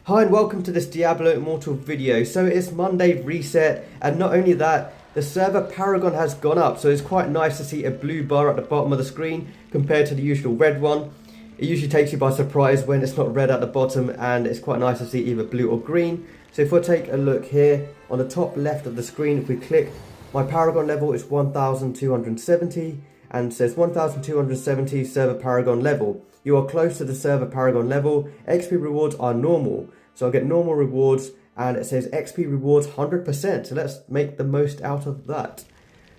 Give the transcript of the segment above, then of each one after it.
Hi and welcome to this Diablo Immortal video. So it's Monday reset, and not only that, the server Paragon has gone up, so it's quite nice to see a blue bar at the bottom of the screen compared to the usual red one. It usually takes you by surprise when it's not red at the bottom, and it's quite nice to see either blue or green. So if we take a look here on the top left of the screen, if we click, my Paragon level is 1270 and says 1270 server Paragon level. You are close to the server Paragon level. XP rewards are normal. So I get normal rewards and it says XP rewards 100%. So let's make the most out of that.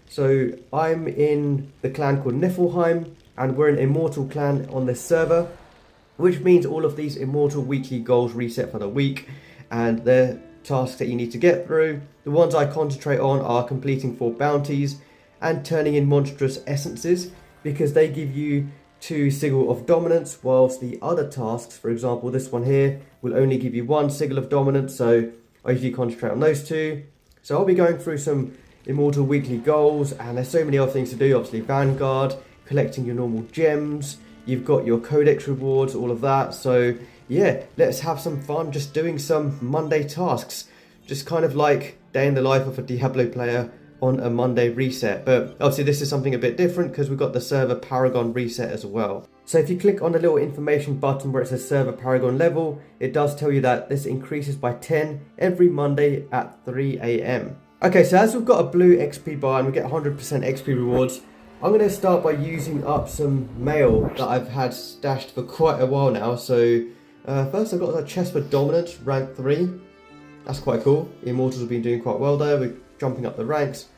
So I'm in the clan called Niflheim and we're an Immortal clan on this server, which means all of these Immortal weekly goals reset for the week and they're tasks that you need to get through. The ones I concentrate on are completing 4 bounties and turning in monstrous essences, because they give you 2 sigil of dominance, whilst the other tasks, for example this one here, will only give you 1 sigil of dominance, so I usually concentrate on those 2. So I'll be going through some Immortal weekly goals, and there's so many other things to do. Obviously Vanguard, collecting your normal gems, you've got your codex rewards, all of that. So yeah, let's have some fun just doing some Monday tasks, just kind of like day in the life of a Diablo player on a Monday reset. But obviously this is something a bit different because we've got the server Paragon reset as well. So if you click on the little information button where it says server Paragon level, it does tell you that this increases by 10 every Monday at 3 AM. Okay, so as we've got a blue XP bar and we get 100% XP rewards, I'm going to start by using up some mail that I've had stashed for quite a while now. So first I've got a chest for dominance, rank 3. That's quite cool. The Immortals have been doing quite well there. We're jumping up the ranks.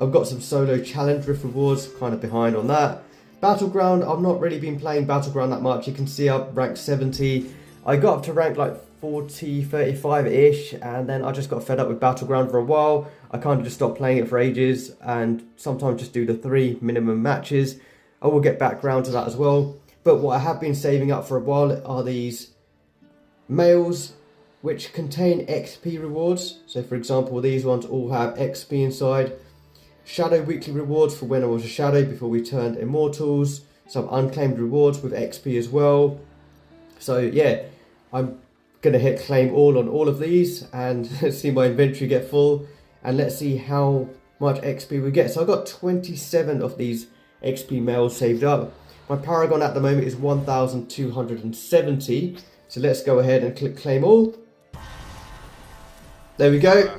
I've got some solo challenge rift rewards, kind of behind on that. Battleground, I've not really been playing Battleground that much. You can see I'm rank 70. I got up to rank like 40, 35-ish, and then I just got fed up with Battleground for a while. I kind of just stopped playing it for ages, and sometimes just do the 3 minimum matches. I will get back round to that as well. But what I have been saving up for a while are these mails, which contain XP rewards. So for example, these ones all have XP inside. Shadow weekly rewards for when I was a shadow before we turned Immortals. Some unclaimed rewards with XP as well. So yeah, I'm gonna hit claim all on all of these and see my inventory get full, and let's see how much XP we get. So I've got 27 of these XP mails saved up. My Paragon at the moment is 1270. So let's go ahead and click claim all. There we go.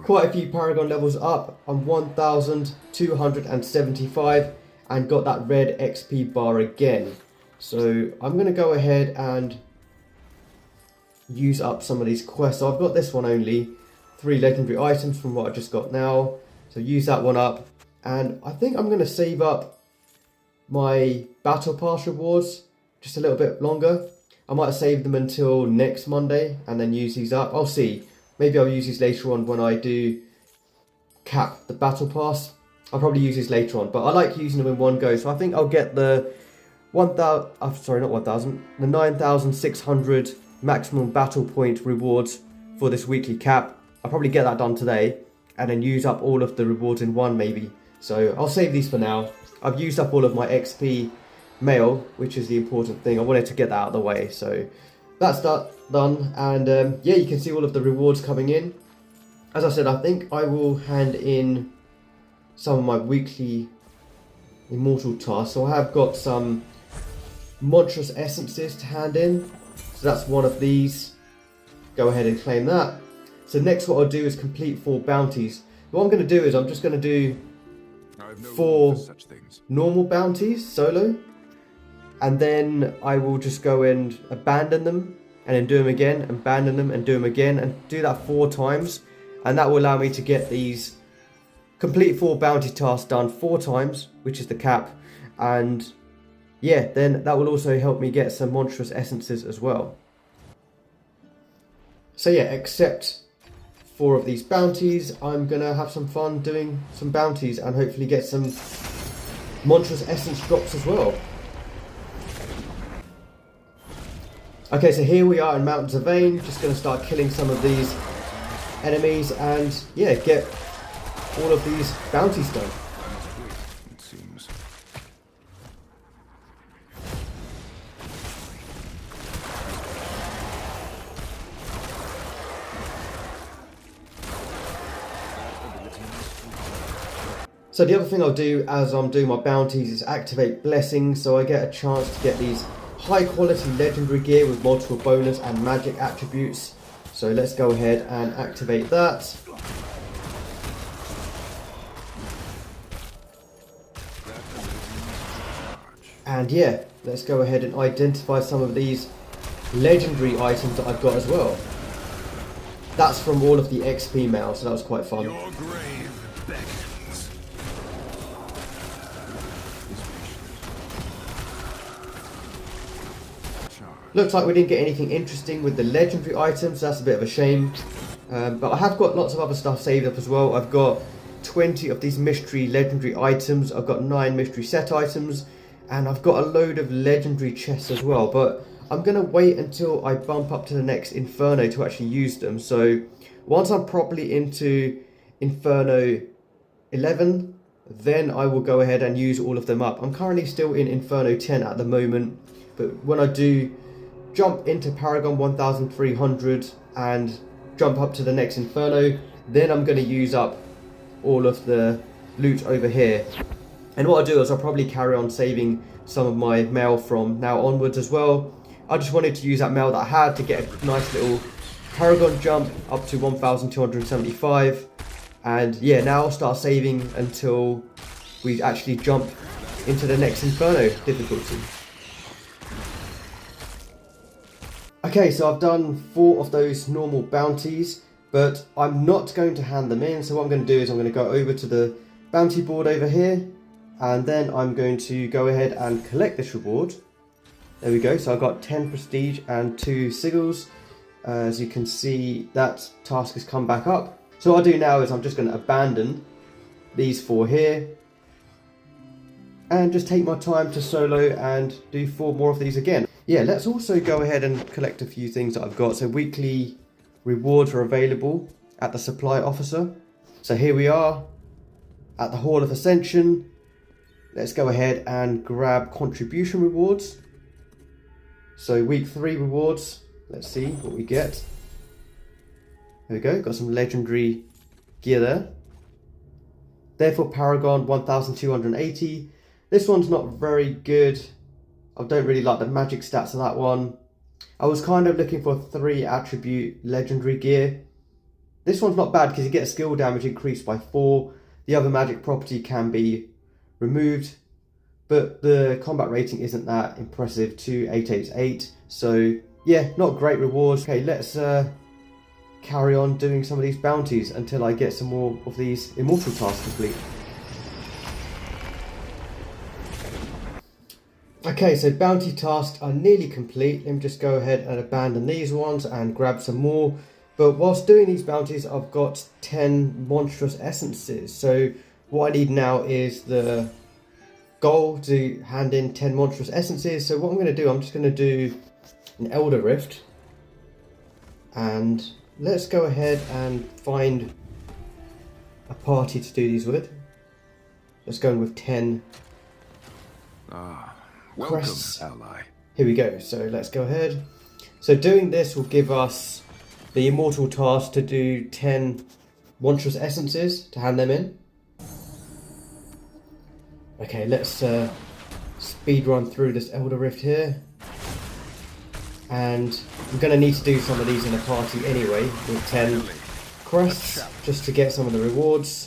Quite a few Paragon levels up. I'm 1275 and got that red XP bar again. So I'm going to go ahead and use up some of these quests. So I've got this one only. 3 legendary items from what I just got now. So use that one up. And I think I'm going to save up my Battle Pass rewards just a little bit longer. I might save them until next Monday and then use these up. I'll see. Maybe I'll use these later on when I do cap the Battle Pass. I'll probably use these later on, but I like using them in one go. So I think I'll get the 9,600 maximum battle point rewards for this weekly cap. I'll probably get that done today and then use up all of the rewards in one maybe. So I'll save these for now. I've used up all of my XP mail, which is the important thing. I wanted to get that out of the way, so that's done. And yeah, you can see all of the rewards coming in. As I said, I think I will hand in some of my weekly Immortal tasks. So I have got some monstrous essences to hand in, so that's one of these. Go ahead and claim that. So next what I'll do is complete 4 bounties. What I'm going to do is I'm just going to do 4 normal bounties solo, and then I will just go and abandon them and then do them again, abandon them and do them again, and do that 4 times, and that will allow me to get these complete 4 bounty tasks done 4 times, which is the cap. And yeah, then that will also help me get some monstrous essences as well. So yeah, accept 4 of these bounties. I'm gonna have some fun doing some bounties and hopefully get some monstrous essence drops as well. Okay, so here we are in Mountains of Vain. Just going to start killing some of these enemies and yeah, get all of these bounties done. It seems. So the other thing I'll do as I'm doing my bounties is activate blessings, so I get a chance to get these high quality legendary gear with multiple bonus and magic attributes. So let's go ahead and activate that. And yeah, let's go ahead and identify some of these legendary items that I've got as well. That's from all of the XP mail, so that was quite fun. Your grave beckons. Looks like we didn't get anything interesting with the legendary items, so that's a bit of a shame. But I have got lots of other stuff saved up as well. I've got 20 of these mystery legendary items, I've got 9 mystery set items, and I've got a load of legendary chests as well. But I'm going to wait until I bump up to the next Inferno to actually use them. So once I'm properly into Inferno 11, then I will go ahead and use all of them up. I'm currently still in Inferno 10 at the moment, but when I do jump into Paragon 1300 and jump up to the next Inferno, then I'm going to use up all of the loot over here. And what I'll do is I'll probably carry on saving some of my mail from now onwards as well. I just wanted to use that mail that I had to get a nice little Paragon jump up to 1275. And yeah, now I'll start saving until we actually jump into the next Inferno difficulty. Okay, so I've done 4 of those normal bounties, but I'm not going to hand them in. So what I'm going to do is I'm going to go over to the bounty board over here, and then I'm going to go ahead and collect this reward. There we go, so I've got 10 prestige and 2 sigils. As you can see, that task has come back up. So what I'll do now is I'm just going to abandon these 4 here and just take my time to solo and do 4 more of these again. Yeah, let's also go ahead and collect a few things that I've got. So weekly rewards are available at the supply officer. So here we are at the Hall of Ascension. Let's go ahead and grab contribution rewards. So week 3 rewards, let's see what we get. There we go, got some legendary gear there. Therefore Paragon 1280. This one's not very good. I don't really like the magic stats of that one. I was kind of looking for 3 attribute legendary gear. This one's not bad because you get skill damage increased by 4. The other magic property can be removed, but the combat rating isn't that impressive, 2888. So yeah, not great rewards. Okay, let's carry on doing some of these bounties until I get some more of these Immortal Tasks complete. Okay, so bounty tasks are nearly complete. Let me just go ahead and abandon these ones and grab some more. But whilst doing these bounties, I've got 10 monstrous essences. So what I need now is the goal to hand in 10 monstrous essences. So what I'm going to do, I'm just going to do an Elder Rift. And let's go ahead and find a party to do these with. Let's go in with 10 Crests. Ally. Here we go, so let's go ahead. So doing this will give us the Immortal task to do 10 monstrous essences to hand them in. Okay, let's speed run through this Elder Rift here. And I'm going to need to do some of these in a party anyway with 10 Crests just to get some of the rewards.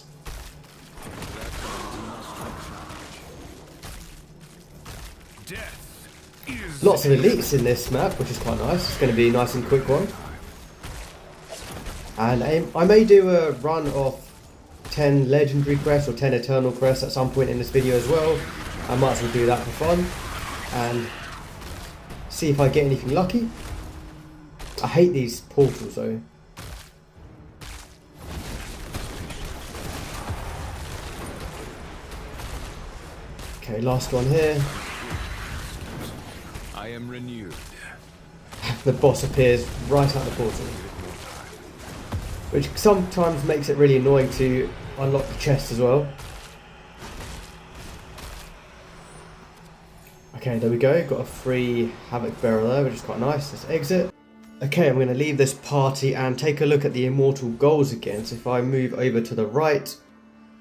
Lots of elites in this map, which is quite nice. It's going to be a nice and quick one. And I may do a run of 10 legendary crests or 10 eternal crests at some point in this video as well. I might as well do that for fun and see if I get anything lucky. I hate these portals though. Okay, last one here. I am renewed. The boss appears right out the portal, which sometimes makes it really annoying to unlock the chest as well. Okay, there we go, got a free Havoc Bearer there, which is quite nice. Let's exit. Okay, I'm going to leave this party and take a look at the Immortal goals again. So if I move over to the right,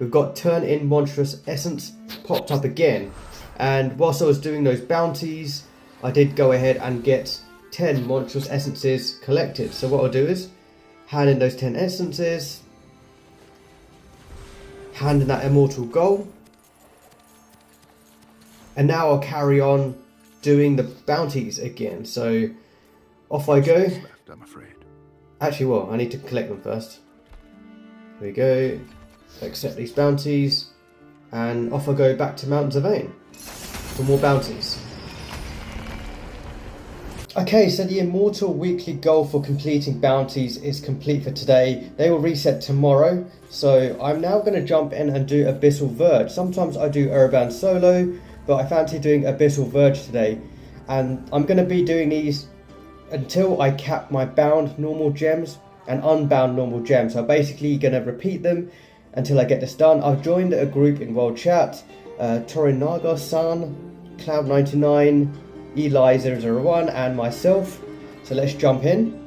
we've got Turn In Monstrous Essence popped up again. And whilst I was doing those bounties, I did go ahead and get 10 Monstrous Essences collected. So what I'll do is hand in those 10 Essences, hand in that Immortal Goal, and now I'll carry on doing the bounties again. So off I go. Left, I'm afraid. Actually, well, I need to collect them first. There we go. Accept these bounties, and off I go back to Mountains of Vain for more bounties. Okay, so the Immortal weekly goal for completing bounties is complete for today. They will reset tomorrow, so I'm now going to jump in and do Abyssal Verge. Sometimes I do Warband solo, but I fancy doing Abyssal Verge today. And I'm going to be doing these until I cap my bound normal gems and unbound normal gems. So I'm basically going to repeat them until I get this done. I've joined a group in World Chat, Torinaga-san, Cloud99, Eli001 and myself. So let's jump in.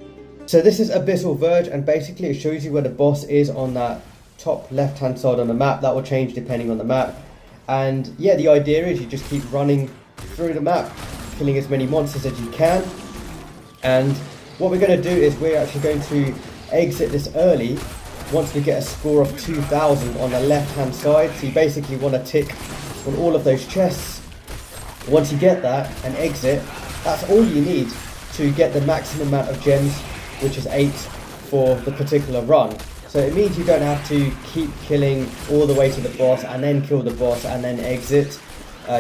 So this is Abyssal Verge, and basically it shows you where the boss is on that top left hand side on the map. That will change depending on the map. And yeah, the idea is you just keep running through the map, killing as many monsters as you can. And what we're going to do is we're actually going to exit this early once we get a score of 2000 on the left hand side. So you basically want to tick on all of those chests. Once you get that and exit, that's all you need to get the maximum amount of gems, which is 8 for the particular run. So it means you don't have to keep killing all the way to the boss and then kill the boss and then exit.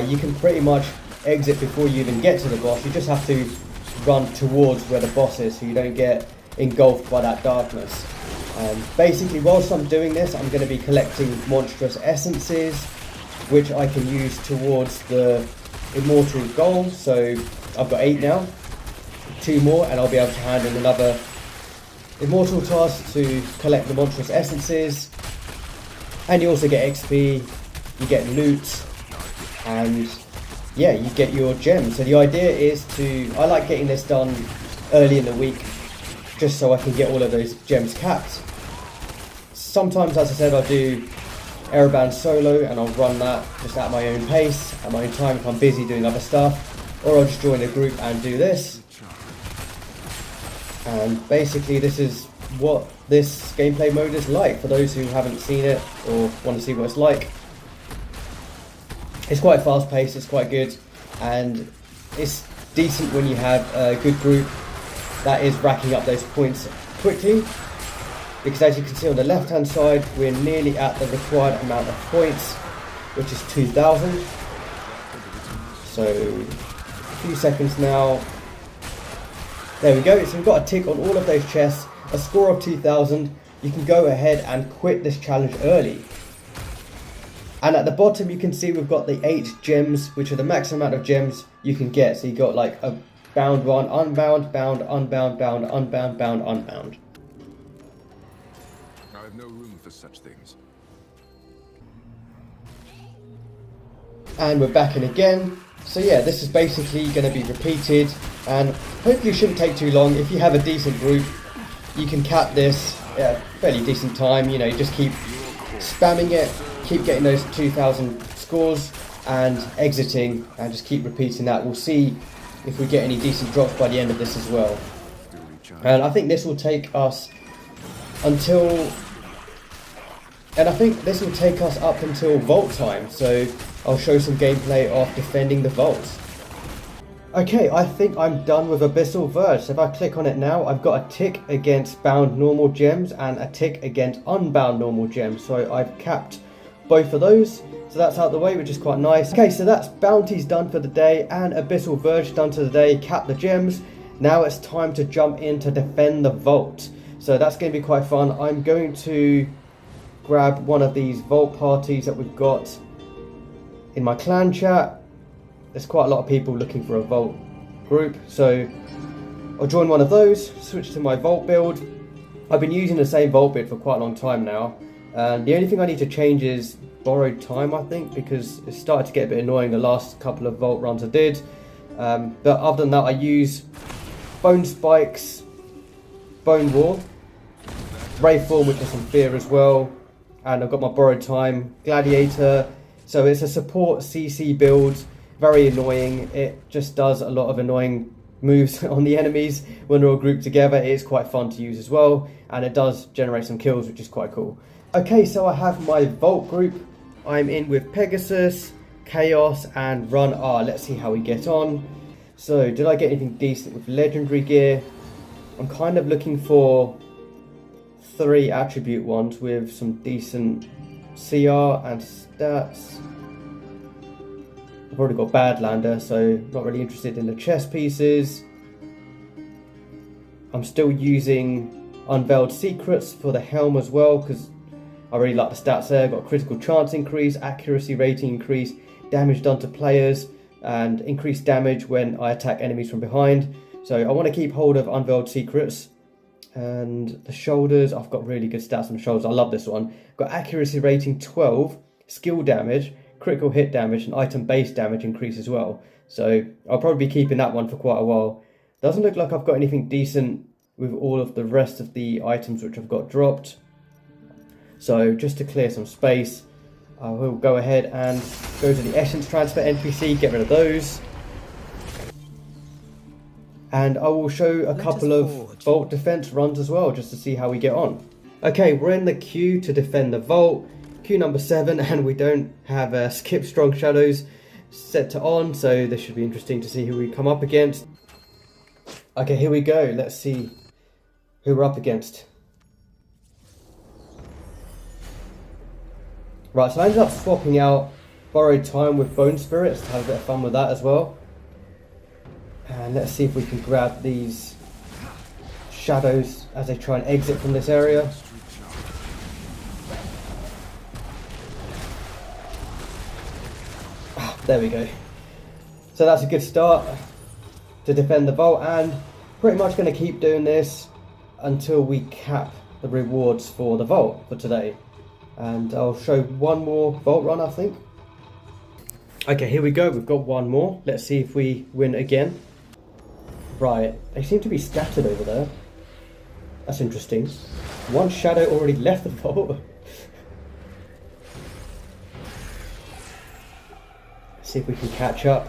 You can pretty much exit before you even get to the boss. You just have to run towards where the boss is so you don't get engulfed by that darkness. Basically, whilst I'm doing this, I'm going to be collecting monstrous essences, which I can use towards the Immortal Goal. So I've got 8 now, 2 more, and I'll be able to hand in another Immortal Task to collect the monstrous essences. And you also get XP, you get loot, and yeah, you get your gems. So the idea is I like getting this done early in the week, just so I can get all of those gems capped. Sometimes, as I said, I'll do Warband solo and I'll run that just at my own pace, at my own time if I'm busy doing other stuff, or I'll just join a group and do this. And basically this is what this gameplay mode is like for those who haven't seen it or want to see what it's like. It's quite fast paced, it's quite good, and it's decent when you have a good group that is racking up those points quickly, because as you can see on the left hand side we're nearly at the required amount of points, which is 2000. So a few seconds now. There we go. So we've got a tick on all of those chests, a score of 2000. You can go ahead and quit this challenge early. And at the bottom you can see we've got the 8 gems, which are the max amount of gems you can get. So you got like a bound one, unbound, bound, unbound, bound, unbound, bound, unbound. I have no room for such things. And we're back in again. So yeah, this is basically going to be repeated, and hopefully it shouldn't take too long. If you have a decent group, you can cap this at a fairly decent time. You know, just keep spamming it, keep getting those 2000 scores and exiting, and just keep repeating that. We'll see if we get any decent drops by the end of this as well. And I think this will take us until... And I think this will take us up until vault time, so I'll show some gameplay of defending the vault. Okay, I think I'm done with Abyssal Verge. So if I click on it now, I've got a tick against bound normal gems and a tick against unbound normal gems. So I've capped both of those, so that's out the way, which is quite nice. Okay, so that's bounties done for the day and Abyssal Verge done for the day, cap the gems. Now it's time to jump in to defend the vault. So that's going to be quite fun. I'm going to grab one of these vault parties that we've got in my clan chat. There's quite a lot of people looking for a vault group, so I'll join one of those, switch to my vault build. I've been using the same vault build for quite a long time now, and the only thing I need to change is borrowed time, I think, because it started to get a bit annoying the last couple of vault runs I did. But other than that, I use bone spikes, bone wall, ray form, which is some fear as well, and I've got my borrowed time gladiator. So it's a support CC build, very annoying. It just does a lot of annoying moves on the enemies when they're all grouped together. It is quite fun to use as well, and it does generate some kills, which is quite cool. Okay, so I have my Vault group. I'm in with Pegasus, Chaos, and Run R. Let's see how we get on. So, did I get anything decent with legendary gear? I'm kind of looking for 3 attribute ones with some decent CR and stats. I've already got Badlander, so not really interested in the chess pieces. I'm still using Unveiled Secrets for the helm as well, because I really like the stats there. Got critical chance increase, accuracy rating increase, damage done to players, and increased damage when I attack enemies from behind. So I want to keep hold of Unveiled Secrets. And the shoulders, I've got really good stats on the shoulders. I love this one. Got accuracy rating 12, skill damage, critical hit damage, and item base damage increase as well. So I'll probably be keeping that one for quite a while. Doesn't look like I've got anything decent with all of the rest of the items which I've got dropped. So just to clear some space, I will go ahead and go to the Essence Transfer NPC, get rid of those. And I will show a couple of Vault defense runs as well, just to see how we get on. Okay, we're in the queue to defend the Vault. Queue number 7, and we don't have Skip Strong Shadows set to on, so this should be interesting to see who we come up against. Okay, here we go. Let's see who we're up against. Right, so I ended up swapping out Borrowed Time with Bone Spirits to have a bit of fun with that as well. And let's see if we can grab these shadows as they try and exit from this area. There we go. So that's a good start to defend the Vault, and pretty much going to keep doing this until we cap the rewards for the Vault for today. And I'll show one more Vault run, I think. Okay, here we go. We've got one more. Let's see if we win again. Right, they seem to be scattered over there. That's interesting. One shadow already left the Vault. See if we can catch up.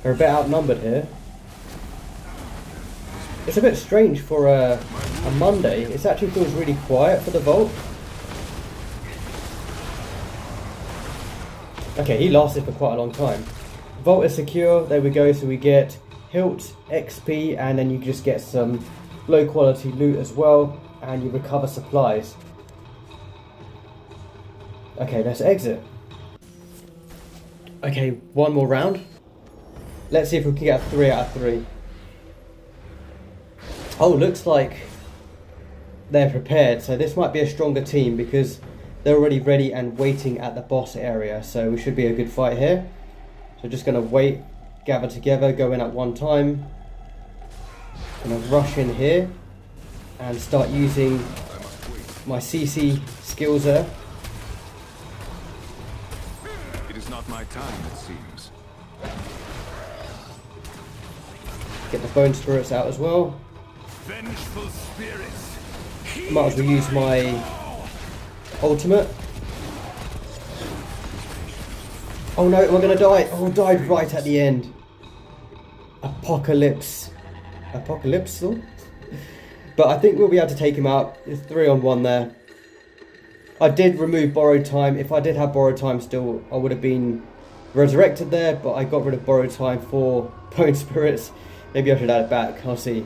We're a bit outnumbered here. It's a bit strange for a Monday. It actually feels really quiet for the Vault. Okay, he lasted for quite a long time. Vault is secure. There we go. So we get hilt, XP, and then you just get some low quality loot as well, and you recover supplies. Okay, let's exit. Okay, one more round. Let's see if we can get a 3 out of 3. Oh, looks like they're prepared. So this might be a stronger team because they're already ready and waiting at the boss area. So we should be a good fight here. So just going to wait, gather together, go in at one time. Going to rush in here and start using my CC skills there. It is not my time, it seems. Get the Bone Spirits out as well. Vengeful spirits. Might as well use my ultimate. Oh no, we're gonna die. Oh, died right at the end. Apocalypse. Apocalypse? But I think we'll be able to take him out. It's 3-on-1 there. I did remove Borrowed Time. If I did have Borrowed Time still, I would have been resurrected there, but I got rid of Borrowed Time for Bone Spirits. Maybe I should add it back. I'll see.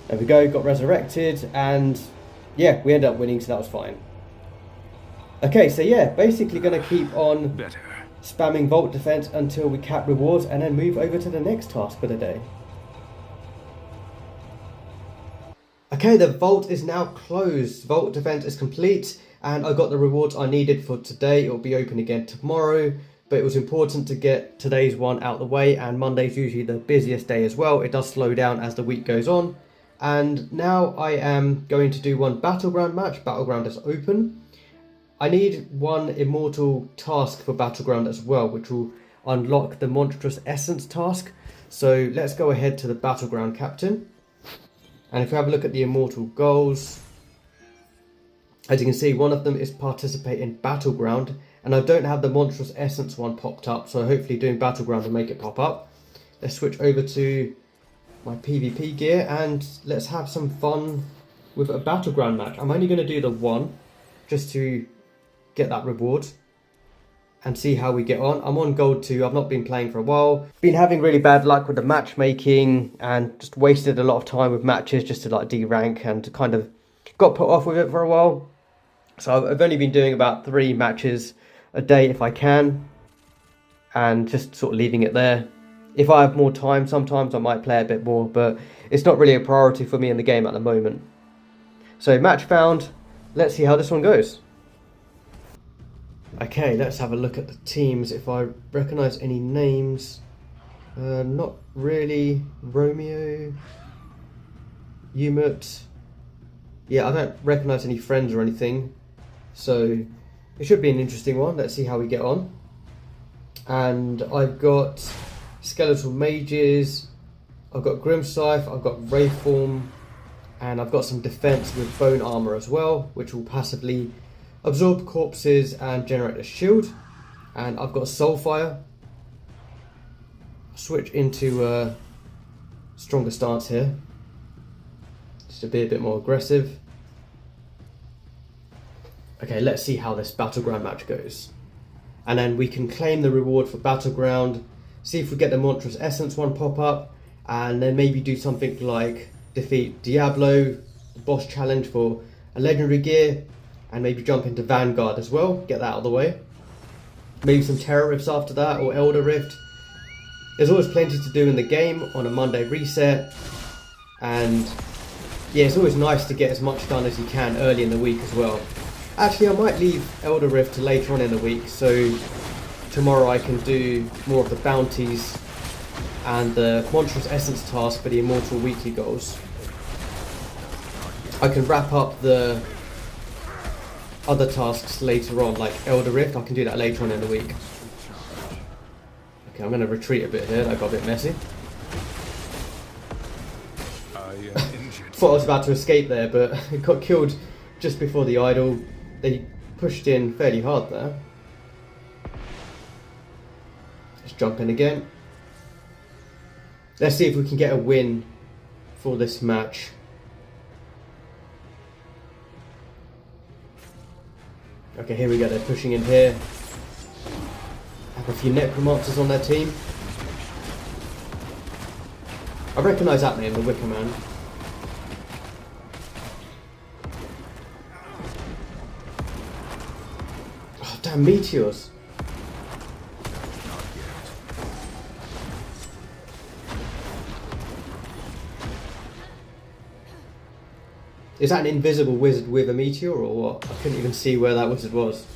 There we go, got resurrected, and yeah, we ended up winning, so that was fine. Okay, so yeah, basically going to keep on spamming Vault defense until we cap rewards, and then move over to the next task for the day. Okay, the Vault is now closed. Vault defense is complete, and I got the rewards I needed for today. It will be open again tomorrow, but it was important to get today's one out of the way, and Monday's usually the busiest day as well. It does slow down as the week goes on. And now I am going to do one Battleground match. Battleground is open. I need one Immortal task for Battleground as well, which will unlock the Monstrous Essence task. So let's go ahead to the Battleground captain. And if we have a look at the Immortal goals, as you can see, one of them is participate in Battleground, and I don't have the Monstrous Essence one popped up, so hopefully doing Battleground will make it pop up. Let's switch over to my PvP gear and let's have some fun with a Battleground match. I'm only going to do the one just to get that reward and see how we get on. I'm on gold 2, I've not been playing for a while. Been having really bad luck with the matchmaking and just wasted a lot of time with matches just to like D-rank, and kind of got put off with it for a while. So I've only been doing about 3 matches a day if I can, and just sort of leaving it there. If I have more time, sometimes I might play a bit more, but it's not really a priority for me in the game at the moment. So match found, let's see how this one goes. Okay, let's have a look at the teams, if I recognise any names. Not really. Romeo, Umut. Yeah, I don't recognise any friends or anything, so it should be an interesting one. Let's see how we get on. And I've got Skeletal Mages, I've got Grimscythe, I've got Wraithform, and I've got some defense with Bone Armor as well, which will passively absorb corpses and generate a shield. And I've got Soulfire. Switch into a stronger stance here, just to be a bit more aggressive. Okay, let's see how this Battleground match goes. And then we can claim the reward for Battleground, see if we get the Monstrous Essence one pop up, and then maybe do something like defeat Diablo, the boss challenge for a legendary gear, and maybe jump into Vanguard as well, get that out of the way. Maybe some Terror Rifts after that, or Elder Rift. There's always plenty to do in the game on a Monday reset, and yeah, it's always nice to get as much done as you can early in the week as well. Actually, I might leave Elder Rift to later on in the week, so tomorrow I can do more of the bounties and the Monstrous Essence task for the Immortal weekly goals. I can wrap up the other tasks later on, like Elder Rift. I can do that later on in the week. Okay, I'm going to retreat a bit here, that got a bit messy. Thought I was about to escape there, but it got killed just before the idol. They pushed in fairly hard there. Let's jump in again. Let's see if we can get a win for this match. Okay, here we go, they're pushing in here. Have a few Necromancers on their team. I recognise that name, the Wicker Man. Oh, damn, meteors. Is that an invisible wizard with a meteor or what? I couldn't even see where that wizard was.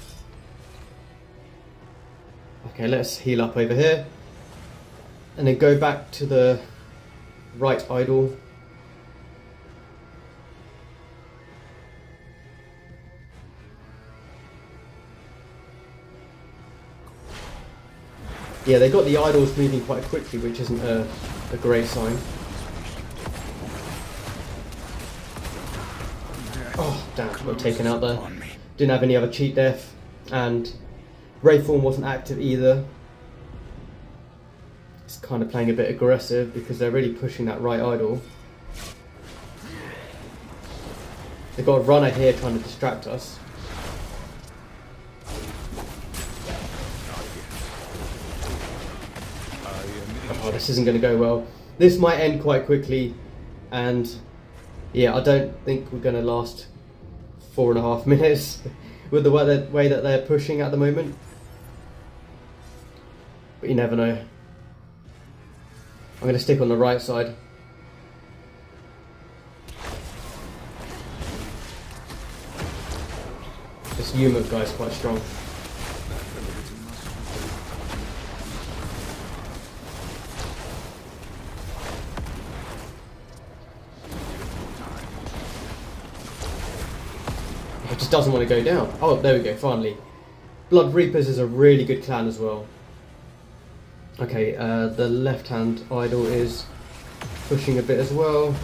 Okay, let's heal up over here. And then go back to the right idol. Yeah, they got the idols moving quite quickly, which isn't a great sign. Oh, damn, got taken out there. Didn't have any other cheat death, and Wraithform wasn't active either. It's kind of playing a bit aggressive because they're really pushing that right idol. They've got a runner here trying to distract us. Oh, this isn't going to go well. This might end quite quickly, and yeah, I don't think we're going to last 4.5 minutes with the way that they're pushing at the moment. But you never know. I'm going to stick on the right side. This Umut guy's quite strong. It just doesn't want to go down. Oh, there we go, finally. Blood Reapers is a really good clan as well. Okay, the left-hand idol is pushing a bit as well.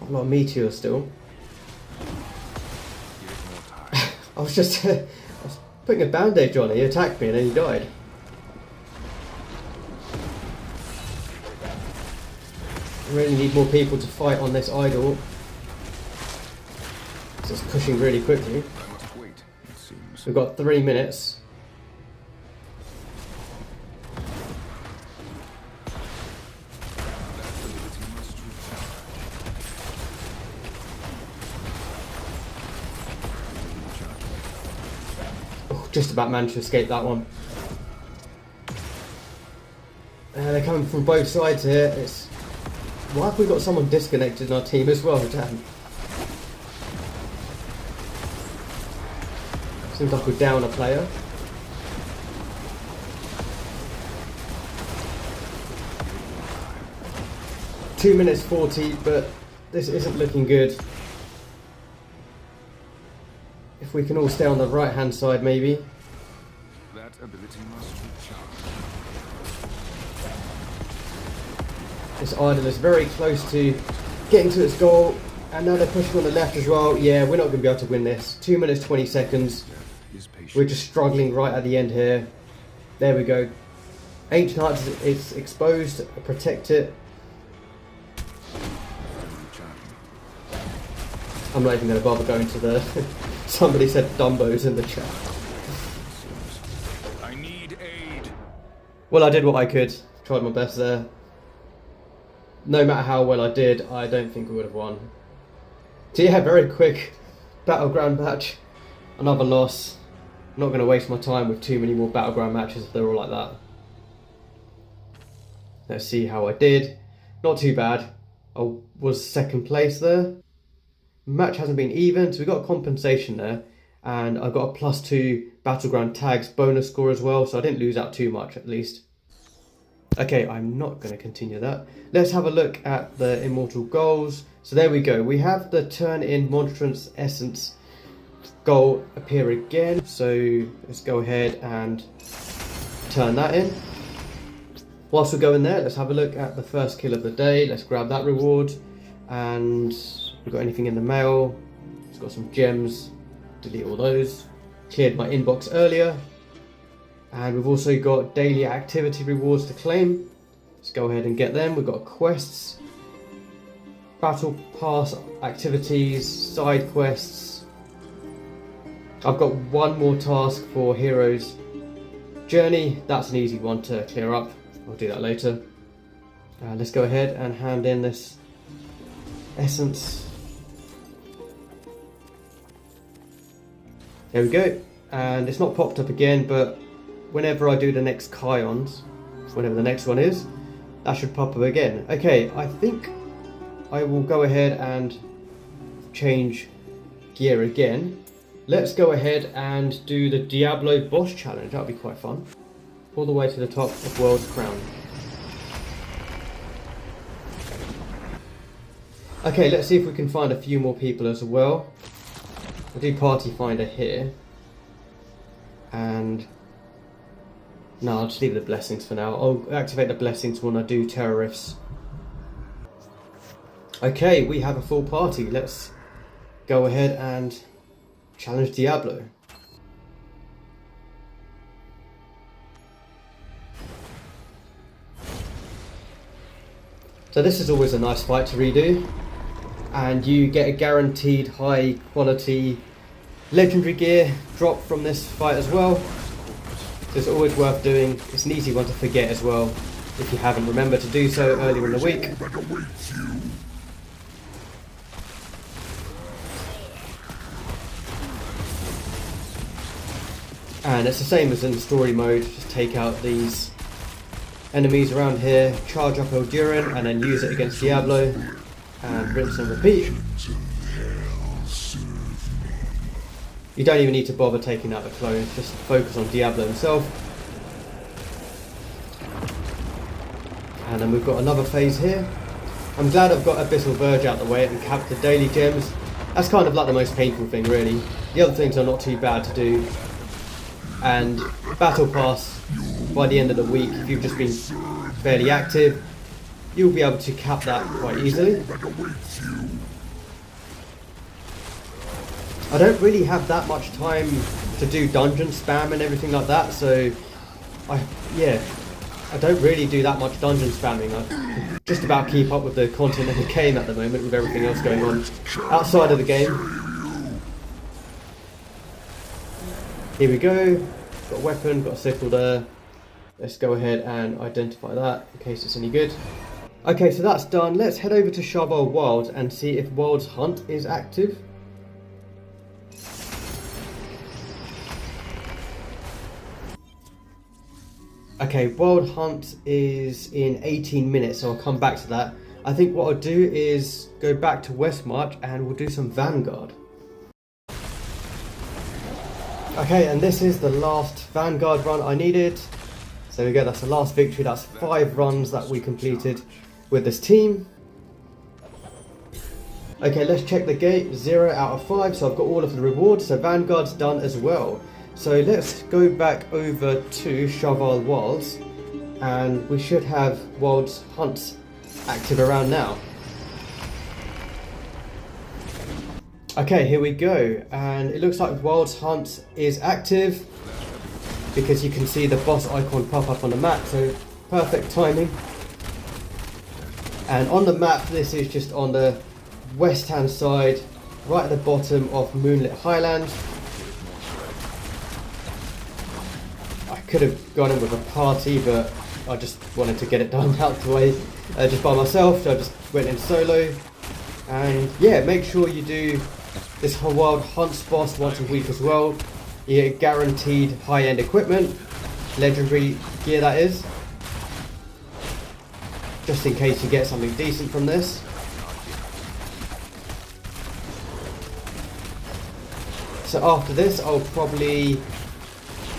A lot of meteors still. I was just I was putting a bandage on it, he attacked me and then he died. I really need more people to fight on this idol. It's just pushing really quickly. I must wait, it seems. We've got 3 minutes. Oh, just about managed to escape that one. They're coming from both sides here. Why have we got someone disconnected in our team as well? Damn. Seems like we're down a player. Two minutes 40, but this isn't looking good. If we can all stay on the right hand side maybe. That ability must recharge. This idol is very close to getting to its goal, and now they're pushing on the left as well. Yeah, we're not going to be able to win this. 2 minutes 20 seconds. We're just struggling right at the end here. There we go. Ancient Hearts is exposed. Protect it. I'm not even going to bother going to the... Somebody said Dumbos in the chat. I need aid. Well, I did what I could. Tried my best there. No matter how well I did, I don't think we would have won. So yeah, very quick Battleground match. Another loss. I'm not going to waste my time with too many more Battleground matches if they're all like that. Let's see how I did. Not too bad. I was second place there. Match hasn't been even, so we got a compensation there. And I got a +2 Battleground tags bonus score as well, so I didn't lose out too much at least. Okay, I'm not going to continue that. Let's have a look at the Immortal goals. So there we go. We have the turn in Monstrance Essence goal appear again. So let's go ahead and turn that in. Whilst we're going there, let's have a look at the first kill of the day. Let's grab that reward. And we've got anything in the mail. It's got some gems. Delete all those. Cleared my inbox earlier. And we've also got daily activity rewards to claim. Let's go ahead and get them. We've got quests, battle pass activities, side quests. I've got one more task for Hero's Journey. That's an easy one to clear up. I'll do that later. Let's go ahead and hand in this essence. There we go. And it's not popped up again, but whenever I do the next Kions, whenever the next one is, that should pop up again. Okay, I think I will go ahead and change gear again. Let's go ahead and do the Diablo boss challenge. That'll be quite fun. All the way to the top of World's Crown. Okay, let's see if we can find a few more people as well. I'll do Party Finder here. And no, I'll just leave the blessings for now. I'll activate the blessings when I do terrorists. Okay, we have a full party. Let's go ahead and challenge Diablo. So this is always a nice fight to redo. And you get a guaranteed high quality legendary gear drop from this fight as well. It's always worth doing. It's an easy one to forget as well if you haven't remembered to do so earlier in the week. And it's the same as in the story mode. Just take out these enemies around here, charge up Eldurin, and then use it against Diablo, and rinse and repeat. You don't even need to bother taking out the clones, just focus on Diablo himself. And then we've got another phase here. I'm glad I've got Abyssal Verge out the way and capped the daily gems. That's kind of like the most painful thing really. The other things are not too bad to do. And Battle Pass, by the end of the week, if you've just been fairly active, you'll be able to cap that quite easily. I don't really have that much time to do dungeon spam and everything like that, so I don't really do that much dungeon spamming. I just about keep up with the content of the game at the moment with everything else going on outside of the game. Here we go, got a weapon, got a sickle there. Let's go ahead and identify that in case it's any good. Okay, so that's done. Let's head over to Shavar Wilds and see if Wild's Hunt is active. Okay, Wild Hunt is in 18 minutes, so I'll come back to that. I think what I'll do is go back to Westmarch and we'll do some Vanguard. Okay, and this is the last Vanguard run I needed. So there we go, that's the last victory. That's 5 runs that we completed with this team. Okay, let's check the gate. 0 out of 5, so I've got all of the rewards. So Vanguard's done as well. So let's go back over to Shavar Wilds, and we should have Wild's Hunt active around now. Okay, here we go, and it looks like Wild's Hunt is active because you can see the boss icon pop up on the map, so perfect timing. And on the map, this is just on the west hand side, right at the bottom of Moonlit Highland. I could have gone in with a party, but I just wanted to get it done out the way just by myself, so I just went in solo. And yeah, make sure you do this Wild Hunts boss once a week as well. You get guaranteed high-end equipment, legendary gear that is, just in case you get something decent from this. So after this, I'll probably,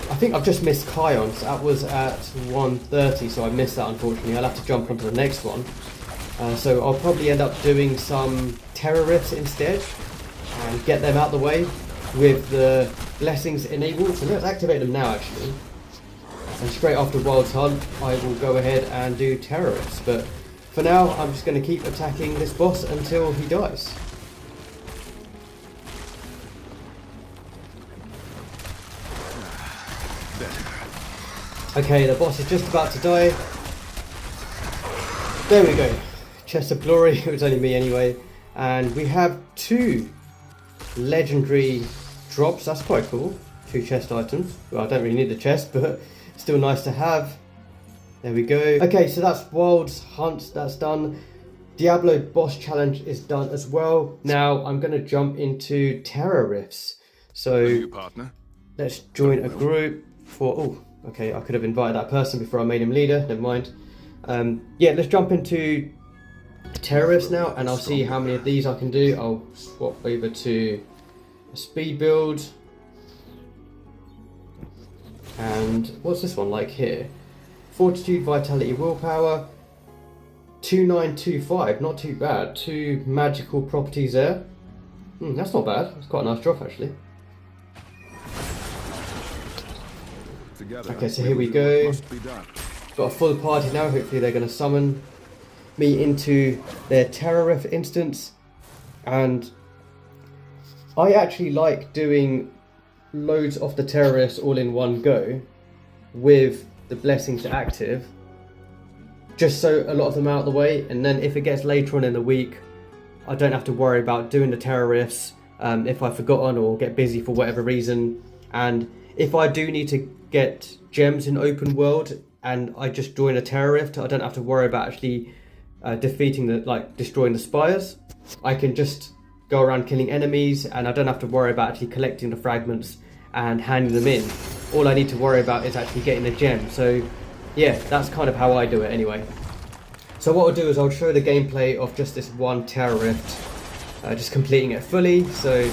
I think I've just missed Kions. That was at 1:30, so I missed that unfortunately. I'll have to jump onto the next one. So I'll probably end up doing some terror rifts instead and get them out the way with the blessings enabled. So let's activate them now actually. And straight after Wild's Hunt, I will go ahead and do terror rifts. But for now, I'm just going to keep attacking this boss until he dies. Okay, the boss is just about to die. There we go. Chest of Glory, it was only me anyway. And we have 2 legendary drops, that's quite cool. 2 chest items. Well, I don't really need the chest, but still nice to have. There we go. Okay, so that's Wild's Hunt, that's done. Diablo boss challenge is done as well. Now I'm going to jump into terror rifts. So let's join a group for, oh, okay, I could have invited that person before I made him leader, never mind. Yeah, let's jump into terror rifts now, and I'll see how many of these I can do. I'll swap over to a speed build. And what's this one like here? Fortitude, Vitality, Willpower. 2925, not too bad. 2 magical properties there. That's not bad, that's quite a nice drop actually. Okay, so here we go. Got a full party now, hopefully they're going to summon me into their terror rift instance. And I actually like doing loads of the terrorists all in one go with the blessings active, just so a lot of them are out of the way, and then if it gets later on in the week I don't have to worry about doing the terrorists if I've forgotten or get busy for whatever reason. And if I do need to get gems in open world and I just join a terror rift, I don't have to worry about actually defeating the, like, destroying the spires. I can just go around killing enemies and I don't have to worry about actually collecting the fragments and handing them in. All I need to worry about is actually getting the gem. So yeah, that's kind of how I do it anyway. So what I'll do is I'll show the gameplay of just this one terror rift, just completing it fully. So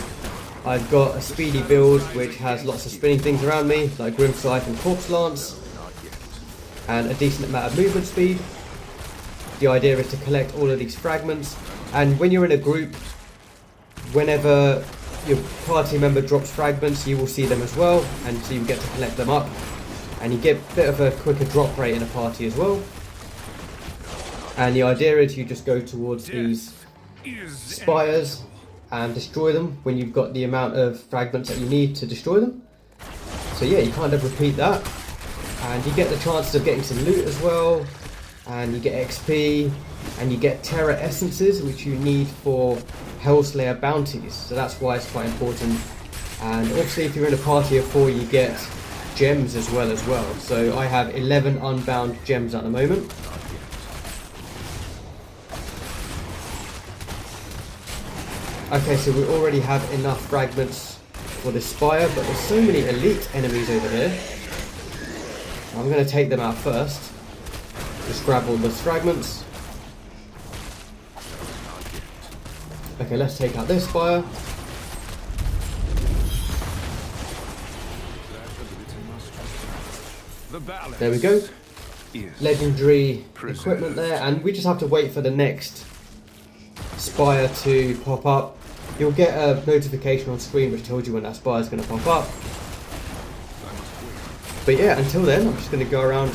I've got a speedy build which has lots of spinning things around me, like Grim Scythe and Corpse Lance, and a decent amount of movement speed. The idea is to collect all of these fragments, and when you're in a group, whenever your party member drops fragments, you will see them as well, and so you get to collect them up, and you get a bit of a quicker drop rate in a party as well. And the idea is you just go towards these spires and destroy them when you've got the amount of fragments that you need to destroy them. So yeah, you kind of repeat that, and you get the chances of getting some loot as well, and you get XP, and you get Terra Essences, which you need for Hellslayer Bounties, so that's why it's quite important. And obviously if you're in a party of 4, you get gems as well. So I have 11 unbound gems at the moment. Okay, so we already have enough fragments for the Spire, but there's so many elite enemies over here. I'm going to take them out first. Just grab all those fragments. Okay, let's take out this Spire. There we go. Legendary equipment there, and we just have to wait for the next Spire to pop up. You'll get a notification on screen which tells you when that Spire is going to pop up. But yeah, until then, I'm just going to go around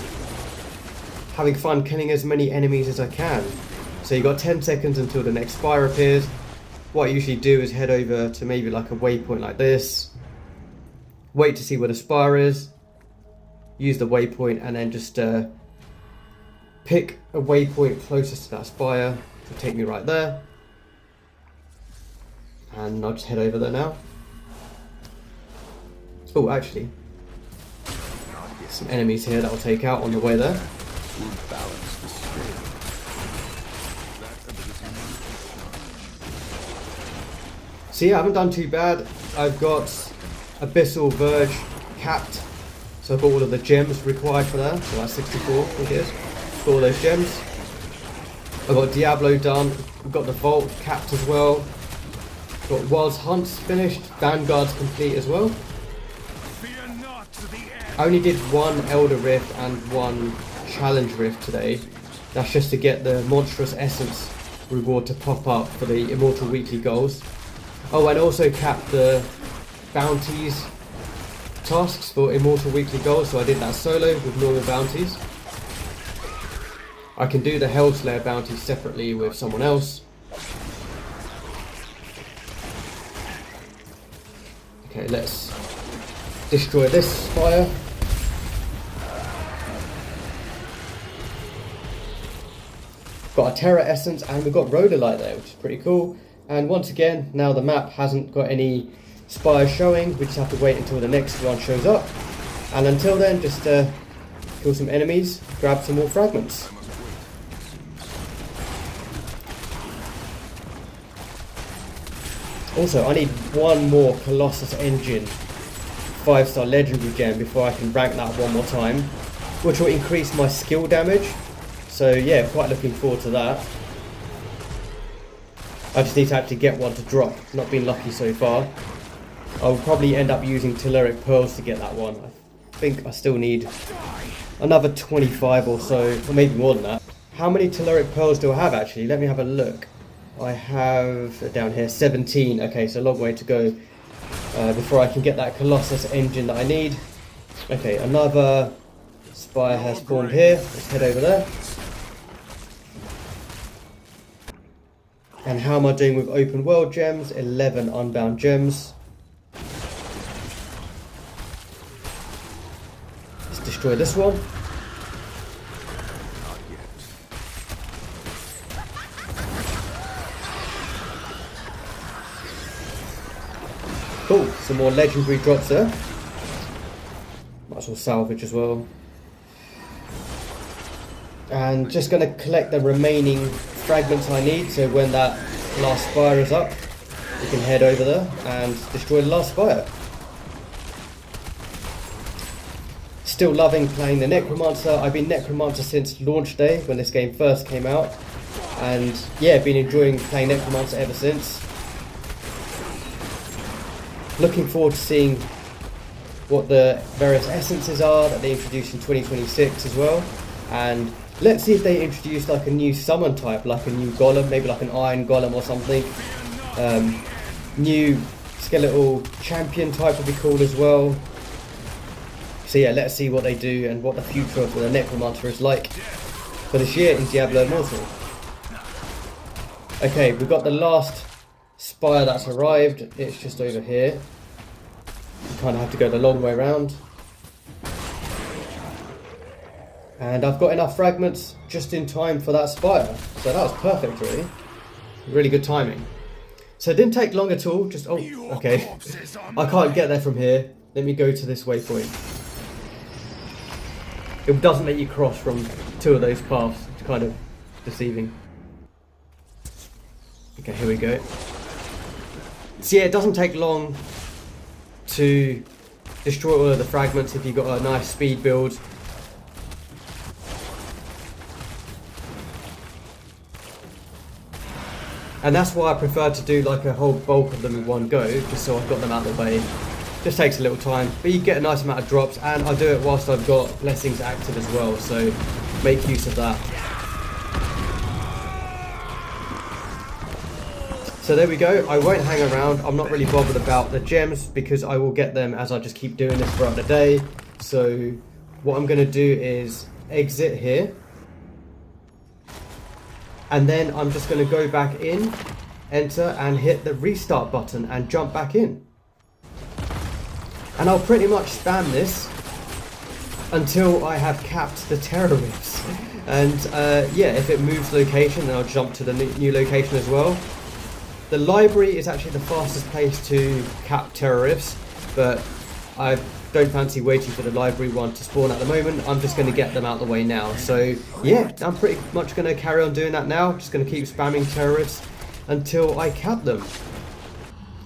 having fun killing as many enemies as I can. So you've got 10 seconds until the next Spire appears. What I usually do is head over to maybe like a waypoint like this, wait to see where the Spire is, use the waypoint, and then just pick a waypoint closest to that Spire to take me right there. And I'll just head over there now. Oh, actually, some enemies here that I'll take out on the way there. So yeah, I haven't done too bad. I've got Abyssal Verge capped, so I've got all of the gems required for that. So that's 64, I think it is. Got all those gems. I've got Diablo done. We've got the Vault capped as well. Got Wild's Hunts finished. Vanguard's complete as well. I only did one Elder Rift and one Challenge Rift today. That's just to get the Monstrous Essence reward to pop up for the Immortal Weekly goals. Oh, and also capped the Bounties tasks for Immortal Weekly goals, so I did that solo with normal bounties. I can do the Hellslayer Bounties separately with someone else. Okay, let's destroy this Spire. Got a Terra Essence, and we've got Rhodolite there, which is pretty cool. And once again, now the map hasn't got any Spires showing, we just have to wait until the next one shows up. And until then, just kill some enemies, grab some more fragments. Also, I need one more Colossus Engine 5-star legendary gem before I can rank that one more time, which will increase my skill damage. So yeah, quite looking forward to that. I just need to actually get one to drop. Not been lucky so far. I'll probably end up using Telluric Pearls to get that one. I think I still need another 25 or so, or maybe more than that. How many Telluric Pearls do I have actually? Let me have a look. I have down here 17. Okay, so a long way to go before I can get that Colossus engine that I need. Okay, another Spire has formed here. Let's head over there. And how am I doing with open world gems? 11 unbound gems. Let's destroy this one. Cool, some more legendary drops there. Might as well salvage as well. And just going to collect the remaining fragments I need, so when that last Spire is up, we can head over there and destroy the last Spire. Still loving playing the Necromancer. I've been Necromancer since launch day, when this game first came out. And yeah, been enjoying playing Necromancer ever since. Looking forward to seeing what the various essences are that they introduced in 2026 as well. And let's see if they introduce like a new summon type, like a new golem, maybe like an iron golem or something. New skeletal champion type would be cool as well. So yeah, let's see what they do and what the future of the Necromancer is like for this year in Diablo Immortal. Okay, we've got the last spire that's arrived. It's just over here. You kind of have to go the long way around. And I've got enough fragments just in time for that spire. So that was perfect, really. Really good timing. So it didn't take long at all. Just, oh, okay. I can't get there from here. Let me go to this waypoint. It doesn't let you cross from two of those paths. It's kind of deceiving. Okay, here we go. So yeah, it doesn't take long to destroy all of the fragments if you've got a nice speed build. And that's why I prefer to do like a whole bulk of them in one go, just so I've got them out of the way. Just takes a little time, but you get a nice amount of drops, and I do it whilst I've got blessings active as well, so make use of that. So there we go. I won't hang around. I'm not really bothered about the gems because I will get them as I just keep doing this throughout the day. So what I'm going to do is exit here. And then I'm just going to go back in, enter, and hit the restart button and jump back in. And I'll pretty much spam this until I have capped the terror rifts. And yeah, if it moves location, then I'll jump to the new location as well. The library is actually the fastest place to cap terror rifts, but I don't fancy waiting for the library one to spawn at the moment. I'm just going to get them out of the way now. So yeah, I'm pretty much going to carry on doing that now. Just going to keep spamming terrorists until I cap them.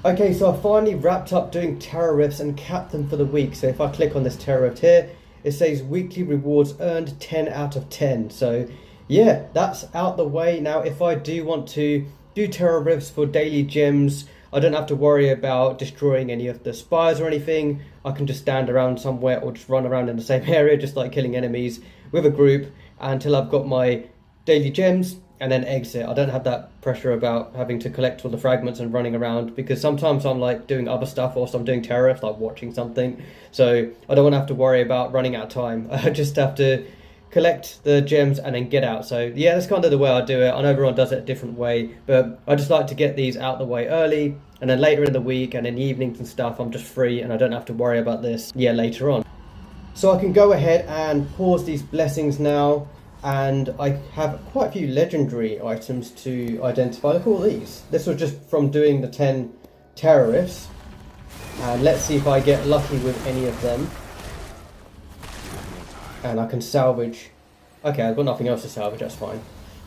Okay, so I finally wrapped up doing terror rifts and capped them for the week. So if I click on this terror rift here, it says weekly rewards earned 10 out of 10. So yeah, that's out the way. Now if I do want to do terror rifts for daily gems, I don't have to worry about destroying any of the spires or anything. I can just stand around somewhere or just run around in the same area, just like killing enemies with a group until I've got my daily gems and then exit. I don't have that pressure about having to collect all the fragments and running around, because sometimes I'm like doing other stuff whilst I'm doing terror rifts, like watching something. So I don't want to have to worry about running out of time. I just have to collect the gems and then get out. So yeah, that's kind of the way I do it. I know everyone does it a different way, but I just like to get these out the way early, and then later in the week and in the evenings and stuff, I'm just free and I don't have to worry about this later on. So I can go ahead and pause these blessings now, and I have quite a few legendary items to identify. Look at all these. This was just from doing the 10 terror rifts, and let's see if I get lucky with any of them. And I can salvage. Okay, I've got nothing else to salvage, that's fine.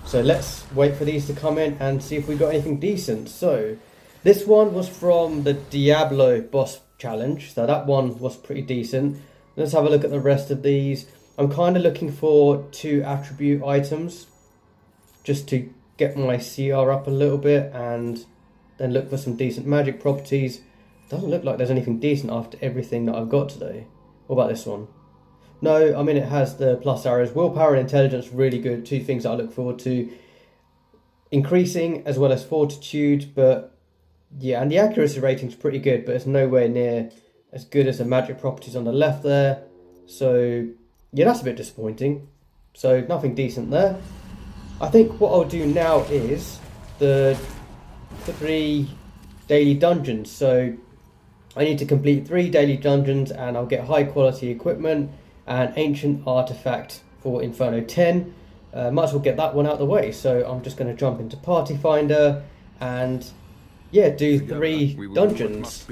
So let's wait for these to come in and see if we got anything decent. So this one was from the Diablo boss challenge, so that one was pretty decent. Let's have a look at the rest of these. I'm kind of looking for 2 attribute items just to get my CR up a little bit, and then look for some decent magic properties. Doesn't look like there's anything decent after everything that I've got today. What about this one? No, I mean, it has the plus arrows. Willpower and intelligence, really good. 2 things that I look forward to increasing, as well as fortitude. But yeah, and the accuracy rating's pretty good, but it's nowhere near as good as the magic properties on the left there. So yeah, that's a bit disappointing. So nothing decent there. I think what I'll do now is the 3 daily dungeons. So I need to complete 3 daily dungeons, and I'll get high quality equipment and ancient artifact for Inferno 10. Might as well get that one out of the way. So I'm just going to jump into Party Finder and yeah, do 3 dungeons.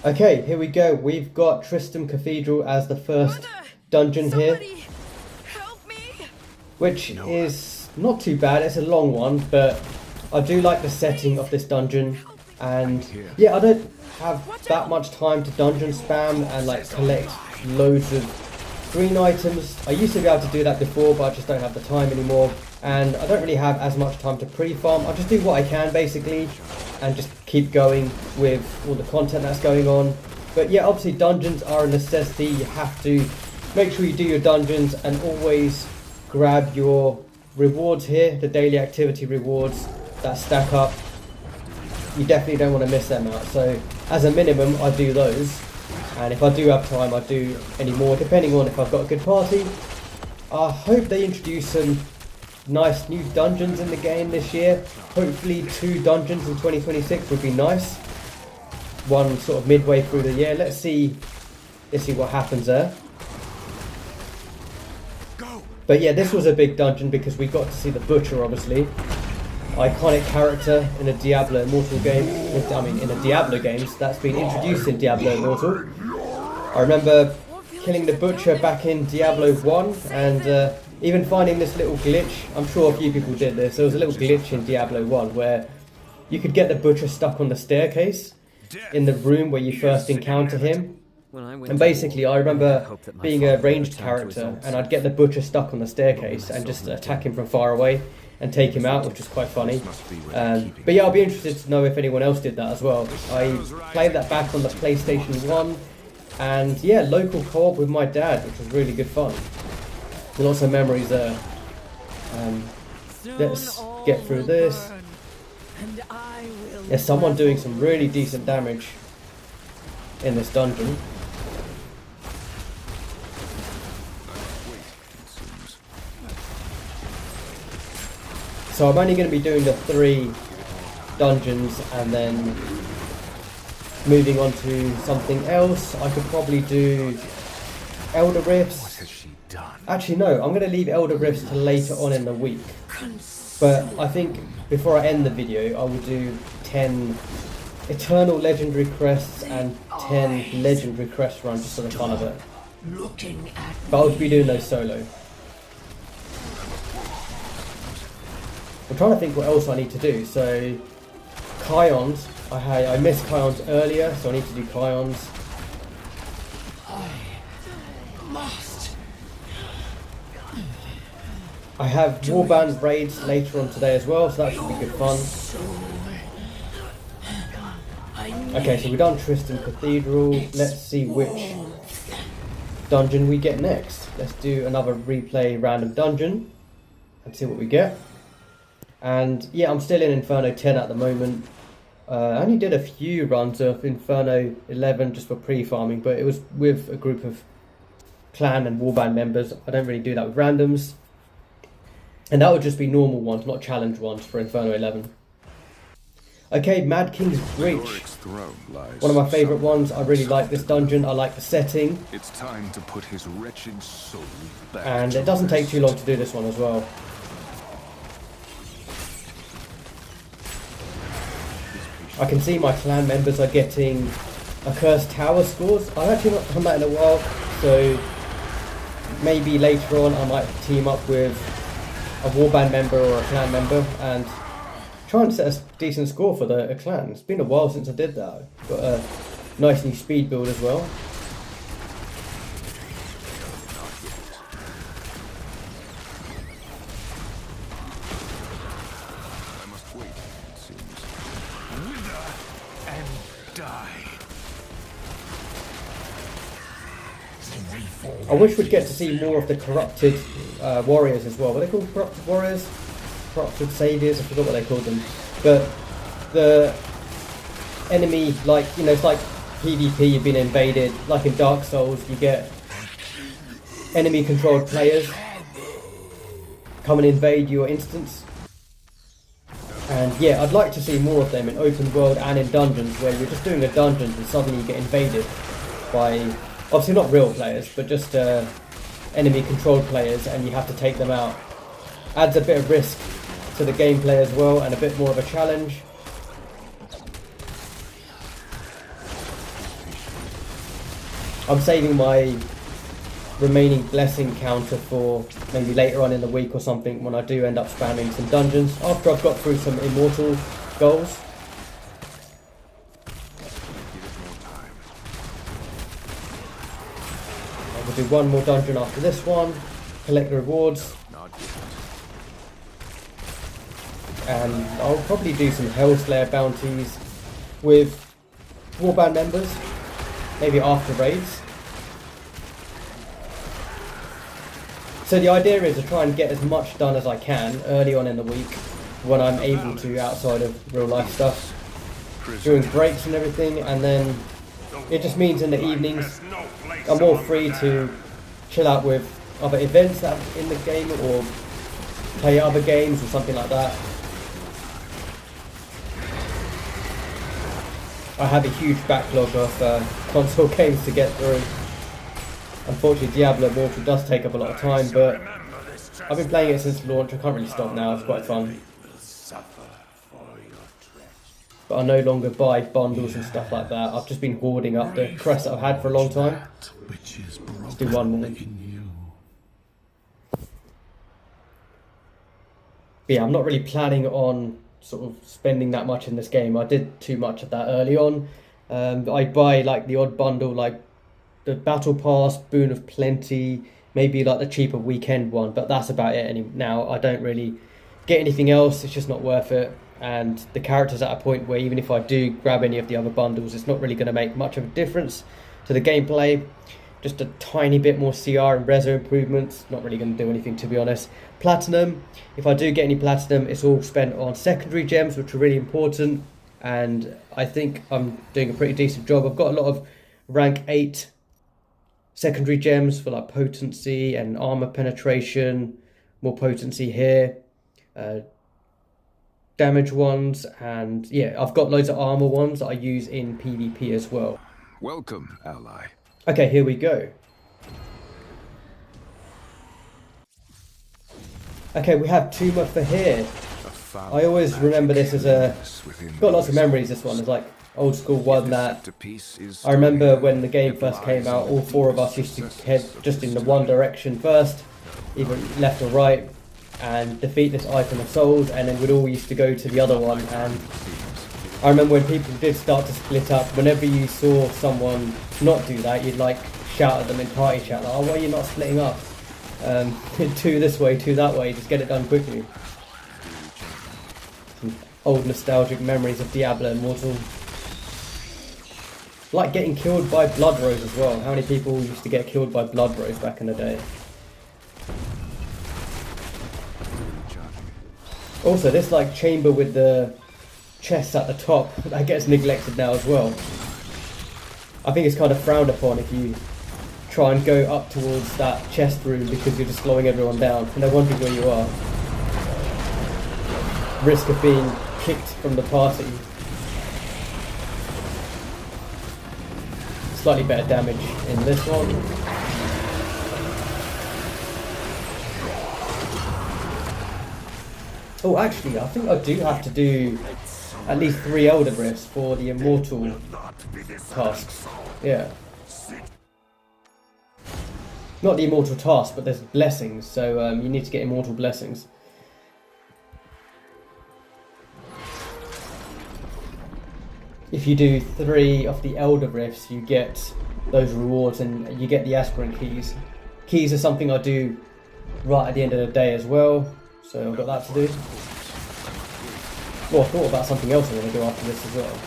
Okay, here we go. We've got Tristram Cathedral as the first dungeon here, which is not too bad. It's a long one, but I do like the setting of this dungeon. And yeah, I don't have that much time to dungeon spam and like collect loads of green items. I used to be able to do that before, but I just don't have the time anymore, and I don't really have as much time to pre-farm. I just do what I can basically and just keep going with all the content that's going on. But yeah, obviously dungeons are a necessity. You have to make sure you do your dungeons and always grab your rewards here, the daily activity rewards that stack up. You definitely don't want to miss them out. So as a minimum, I do those, and if I do have time, I do any more, depending on if I've got a good party. I hope they introduce some nice new dungeons in the game this year. Hopefully 2 dungeons in 2026 would be nice. One sort of midway through the year. Let's see what happens there. But yeah, this was a big dungeon because we got to see the Butcher, obviously. Iconic character in a Diablo Immortal game. I mean, in the Diablo games, that's been introduced in Diablo Immortal. I remember killing the Butcher back in Diablo 1 and even finding this little glitch. I'm sure a few people did this. There was a little glitch in Diablo 1 where you could get the Butcher stuck on the staircase in the room where you first encounter him. And basically I remember being a ranged character and I'd get the Butcher stuck on the staircase and just attack him from far away and take him out, which was quite funny. But yeah, I'll be interested to know if anyone else did that as well. I played that back on the PlayStation 1 and yeah, local co-op with my dad, which was really good fun. Lots of memories there. Let's get through this. There's someone doing some really decent damage in this dungeon. So I'm only going to be doing the 3 dungeons and then moving on to something else. I could probably do Elder Rifts. Actually no, I'm going to leave Elder Rifts to later on in the week. But I think before I end the video I will do 10 Eternal Legendary Crests and 10 Legendary Crest runs just for the fun of it. But I'll be doing those solo. I'm trying to think what else I need to do. So Kions, I missed Kions earlier, so I need to do Kions. I have Warband Raids later on today as well, so that should be good fun. Okay, so we've done Tristan Cathedral. Let's see which dungeon we get next. Let's do another replay random dungeon and see what we get. And yeah, I'm still in Inferno 10 at the moment. I only did a few runs of Inferno 11 just for pre-farming, but it was with a group of clan and warband members. I don't really do that with randoms. And that would just be normal ones, not challenge ones for Inferno 11. Okay, Mad King's Breach. One of my favourite ones. I really like this dungeon. I like the setting. It's time to put his wretched soul back. And it doesn't take too long to do this one as well. I can see my clan members are getting Accursed Tower scores. I've actually not done that in a while, so maybe later on I might team up with a warband member or a clan member and try and set a decent score for the clan. It's been a while since I did that. Got a nice new speed build as well. I must wait, it seems. Wither and die. I wish we'd get to see more of the corrupted warriors as well. What are they called? Corrupted warriors? Corrupted saviors? I forgot what they called them. But the enemy, like, you know, it's like PvP, you've been invaded. Like in Dark Souls, you get enemy controlled players come and invade your instance. And yeah, I'd like to see more of them in open world and in dungeons, where you're just doing a dungeon and suddenly you get invaded by, obviously not real players, but just enemy controlled players, and you have to take them out. Adds a bit of risk to the gameplay as well, and a bit more of a challenge. I'm saving my remaining blessing counter for maybe later on in the week or something, when I do end up spamming some dungeons, after I've got through some Immortal goals. I'll do one more dungeon after this one, collect the rewards, and I'll probably do some Hellslayer Bounties with Warband members, maybe after raids. So the idea is to try and get as much done as I can early on in the week, when I'm able to, outside of real life stuff, during breaks and everything, and then it just means in the evenings I'm more free to chill out with other events that are in the game, or play other games or something like that. I have a huge backlog of console games to get through. Unfortunately, Diablo Immortal does take up a lot of time, but I've been playing it since launch. I can't really stop now. It's quite fun. But I no longer buy bundles and stuff like that. I've just been hoarding up the crests that I've had for a long time. Let's do one more. But yeah, I'm not really planning on sort of spending that much in this game. I did too much of that early on. I buy like the odd bundle, like the Battle Pass, Boon of Plenty, maybe like the cheaper weekend one, but that's about it now. I don't really get anything else. It's just not worth it. And the character's at a point where even if I do grab any of the other bundles, it's not really going to make much of a difference to the gameplay. Just a tiny bit more CR and Rezo improvements, not really going to do anything, to be honest. Platinum, if I do get any platinum, it's all spent on secondary gems, which are really important, and I think I'm doing a pretty decent job. I've got a lot of rank 8 secondary gems for like potency and armor penetration, more potency here, damage ones, and yeah, I've got loads of armor ones that I use in PvP as well. Welcome, ally. Okay, here we go. Okay, we have Tomb of Fahd. I always remember this as got lots of memories, this one. It's like old school one that I remember when the game first came out, all 4 of us used to head just in the one direction first, either left or right, and defeat this Icon of Souls, and then we'd all used to go to the other one. And I remember when people did start to split up, whenever you saw someone not do that, you'd like shout at them in party chat, like, oh, why are you not splitting up? 2 this way, 2 that way, just get it done quickly. Some old nostalgic memories of Diablo Immortal. Like getting killed by Blood Rose as well. How many people used to get killed by Blood Rose back in the day? Also, this like chamber with the chest at the top, that gets neglected now as well. I think it's kind of frowned upon if you try and go up towards that chest room because you're just slowing everyone down. No wonder where you are. Risk of being kicked from the party. Slightly better damage in this one. Oh, actually, I think I do have to do at least 3 Elder Rifts for the Immortal Tasks. Yeah. Not the Immortal Task, but there's blessings, so you need to get Immortal Blessings. If you do 3 of the Elder Rifts, you get those rewards and you get the Aspirant Keys. Keys are something I do right at the end of the day as well, so I've got that to do. Well, I thought about something else I want to do after this as well.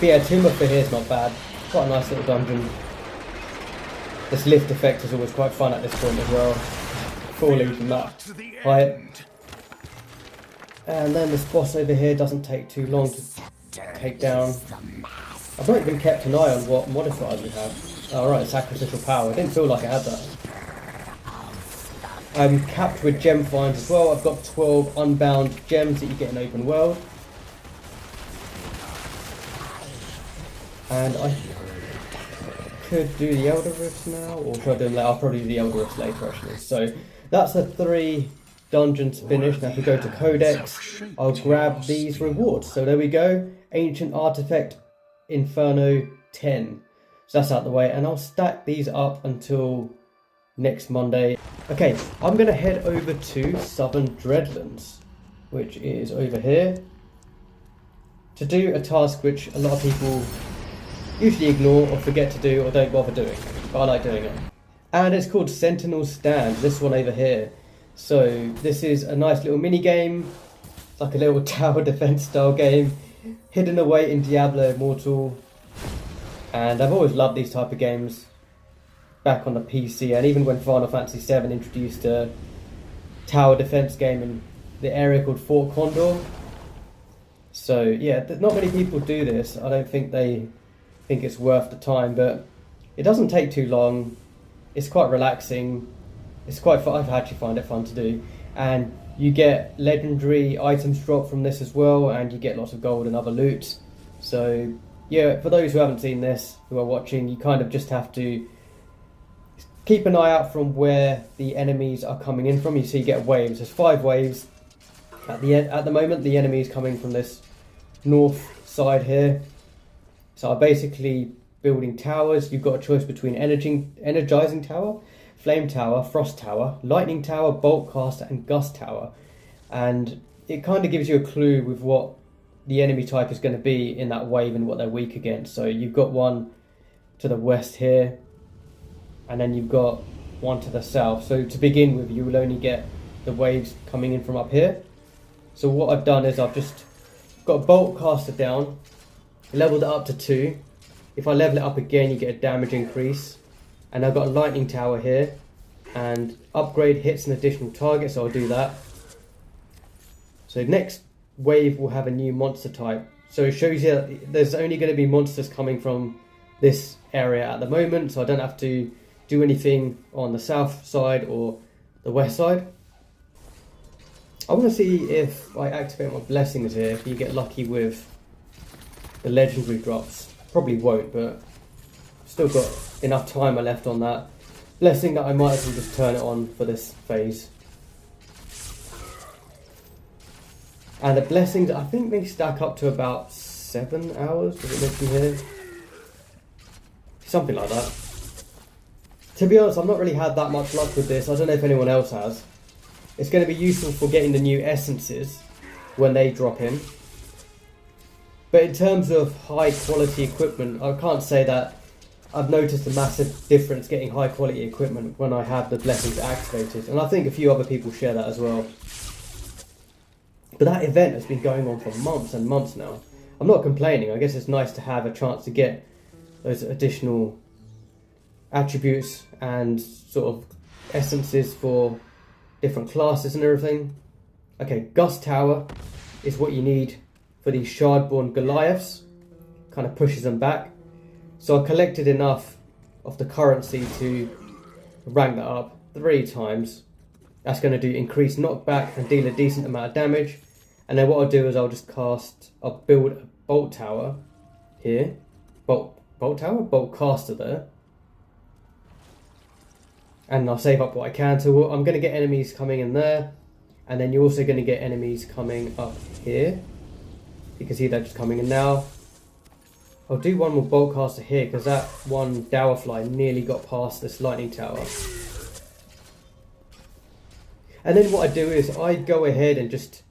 But yeah, Tomb of Fahd is not bad. Quite a nice little dungeon. This lift effect is always quite fun at this point as well. Falling from that height. And then this boss over here doesn't take too long to take down. I've not even kept an eye on what modifiers we have. Alright, Sacrificial Power. I didn't feel like I had that. I'm capped with gem finds as well. I've got 12 unbound gems that you get in open world. And I could do the Elder Rifts now, or should I do them later? I'll probably do the Elder Rifts later actually. So that's the 3 dungeons finished. Now if we go to Codex, I'll grab these rewards. So there we go. Ancient Artifact Inferno 10. So that's out the way, and I'll stack these up until next Monday. Okay, I'm going to head over to Southern Dreadlands, which is over here, to do a task which a lot of people usually ignore or forget to do or don't bother doing, but I like doing it. And it's called Sentinals Stand, this one over here. So this is a nice little mini game. It's like a little tower defense style game, hidden away in Diablo Immortal. And I've always loved these type of games back on the PC, and even when Final Fantasy VII introduced a tower defense game in the area called Fort Condor. So yeah, not many people do this. I don't think they think it's worth the time, but it doesn't take too long. It's quite relaxing. It's quite fun. I actually find it fun to do, and you get legendary items dropped from this as well, and you get lots of gold and other loot. So yeah, for those who haven't seen this, who are watching, you kind of just have to keep an eye out from where the enemies are coming in from. You see, you get waves. There's 5 waves. At the moment, the enemy is coming from this north side here. So I'm basically building towers. You've got a choice between energizing tower, flame tower, frost tower, lightning tower, bolt caster, and gust tower. And it kind of gives you a clue with what the enemy type is going to be in that wave and what they're weak against. So you've got one to the west here, and then you've got one to the south. So to begin with, you will only get the waves coming in from up here. So what I've done is I've just got a bolt caster down, leveled it up to 2. If I level it up again, you get a damage increase. And I've got a lightning tower here, and upgrade hits an additional target, so I'll do that. So next wave will have a new monster type. So it shows you that there's only going to be monsters coming from this area at the moment, so I don't have to do anything on the south side or the west side. I want to see if I activate my blessings here, if you get lucky with the legendary drops. Probably won't, but still got enough timer left on that blessing that I might as well just turn it on for this phase. And the blessings, I think they stack up to about 7 hours, does it mention here? Something like that. To be honest, I've not really had that much luck with this. I don't know if anyone else has. It's going to be useful for getting the new essences when they drop in. But in terms of high quality equipment, I can't say that I've noticed a massive difference getting high quality equipment when I have the blessings activated. And I think a few other people share that as well. But that event has been going on for months and months now. I'm not complaining. I guess it's nice to have a chance to get those additional attributes and sort of essences for different classes and everything. Okay, Gust Tower is what you need for these Shardborn Goliaths. Kind of pushes them back. So I collected enough of the currency to rank that up 3 times. That's going to do increased knockback and deal a decent amount of damage. And then what I'll do is I'll build a bolt tower here. Bolt caster there. And I'll save up what I can. So I'm going to get enemies coming in there. And then you're also going to get enemies coming up here. You can see they're just coming in now. I'll do one more bolt caster here because that one Dowerfly nearly got past this lightning tower. And then what I do is I go ahead and just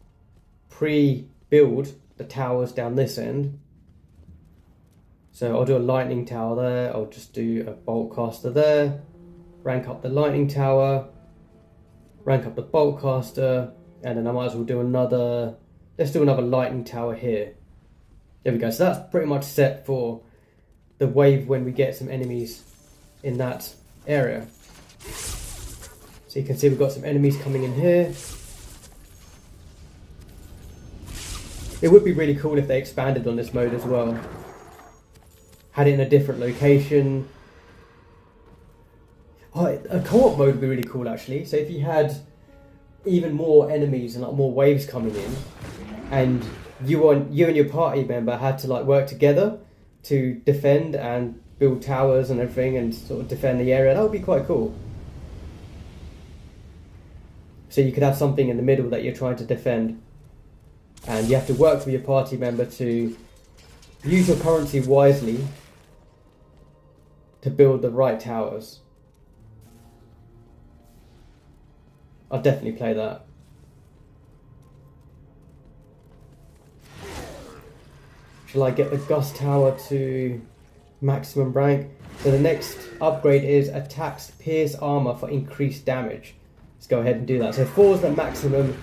pre-build the towers down this end. So I'll do a lightning tower there. I'll just do a bolt caster there. Rank up the lightning tower. Rank up the bolt caster. And then I might as well do another... Let's do another lightning tower here. There we go. So that's pretty much set for the wave when we get some enemies in that area. So you can see we've got some enemies coming in here. It would be really cool if they expanded on this mode as well. Had it in a different location. Oh, a co-op mode would be really cool actually. So if you had even more enemies and like more waves coming in, and you and your party member had to like work together to defend and build towers and everything and sort of defend the area, that would be quite cool. So you could have something in the middle that you're trying to defend, and you have to work with your party member to use your currency wisely to build the right towers. I'll definitely play that. Shall I get the Gust Tower to maximum rank? So the next upgrade is attacks pierce armor for increased damage. Let's go ahead and do that. So 4 is the maximum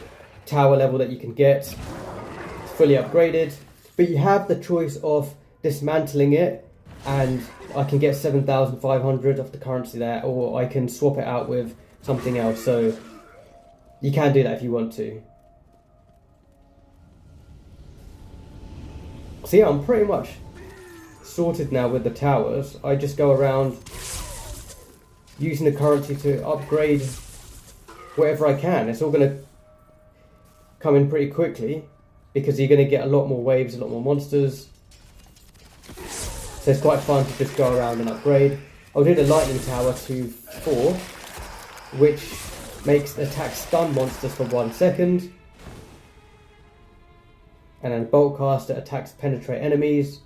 tower level that you can get. It's fully upgraded. But you have the choice of dismantling it, and I can get 7,500 of the currency there, or I can swap it out with something else. So you can do that if you want to. So yeah, I'm pretty much sorted now with the towers. I just go around using the currency to upgrade whatever I can. It's all going to come in pretty quickly because you're going to get a lot more waves, a lot more monsters. So it's quite fun to just go around and upgrade. I'll do the lightning tower to 4, which makes attack stun monsters for 1 second. And then bolt caster attacks penetrate enemies.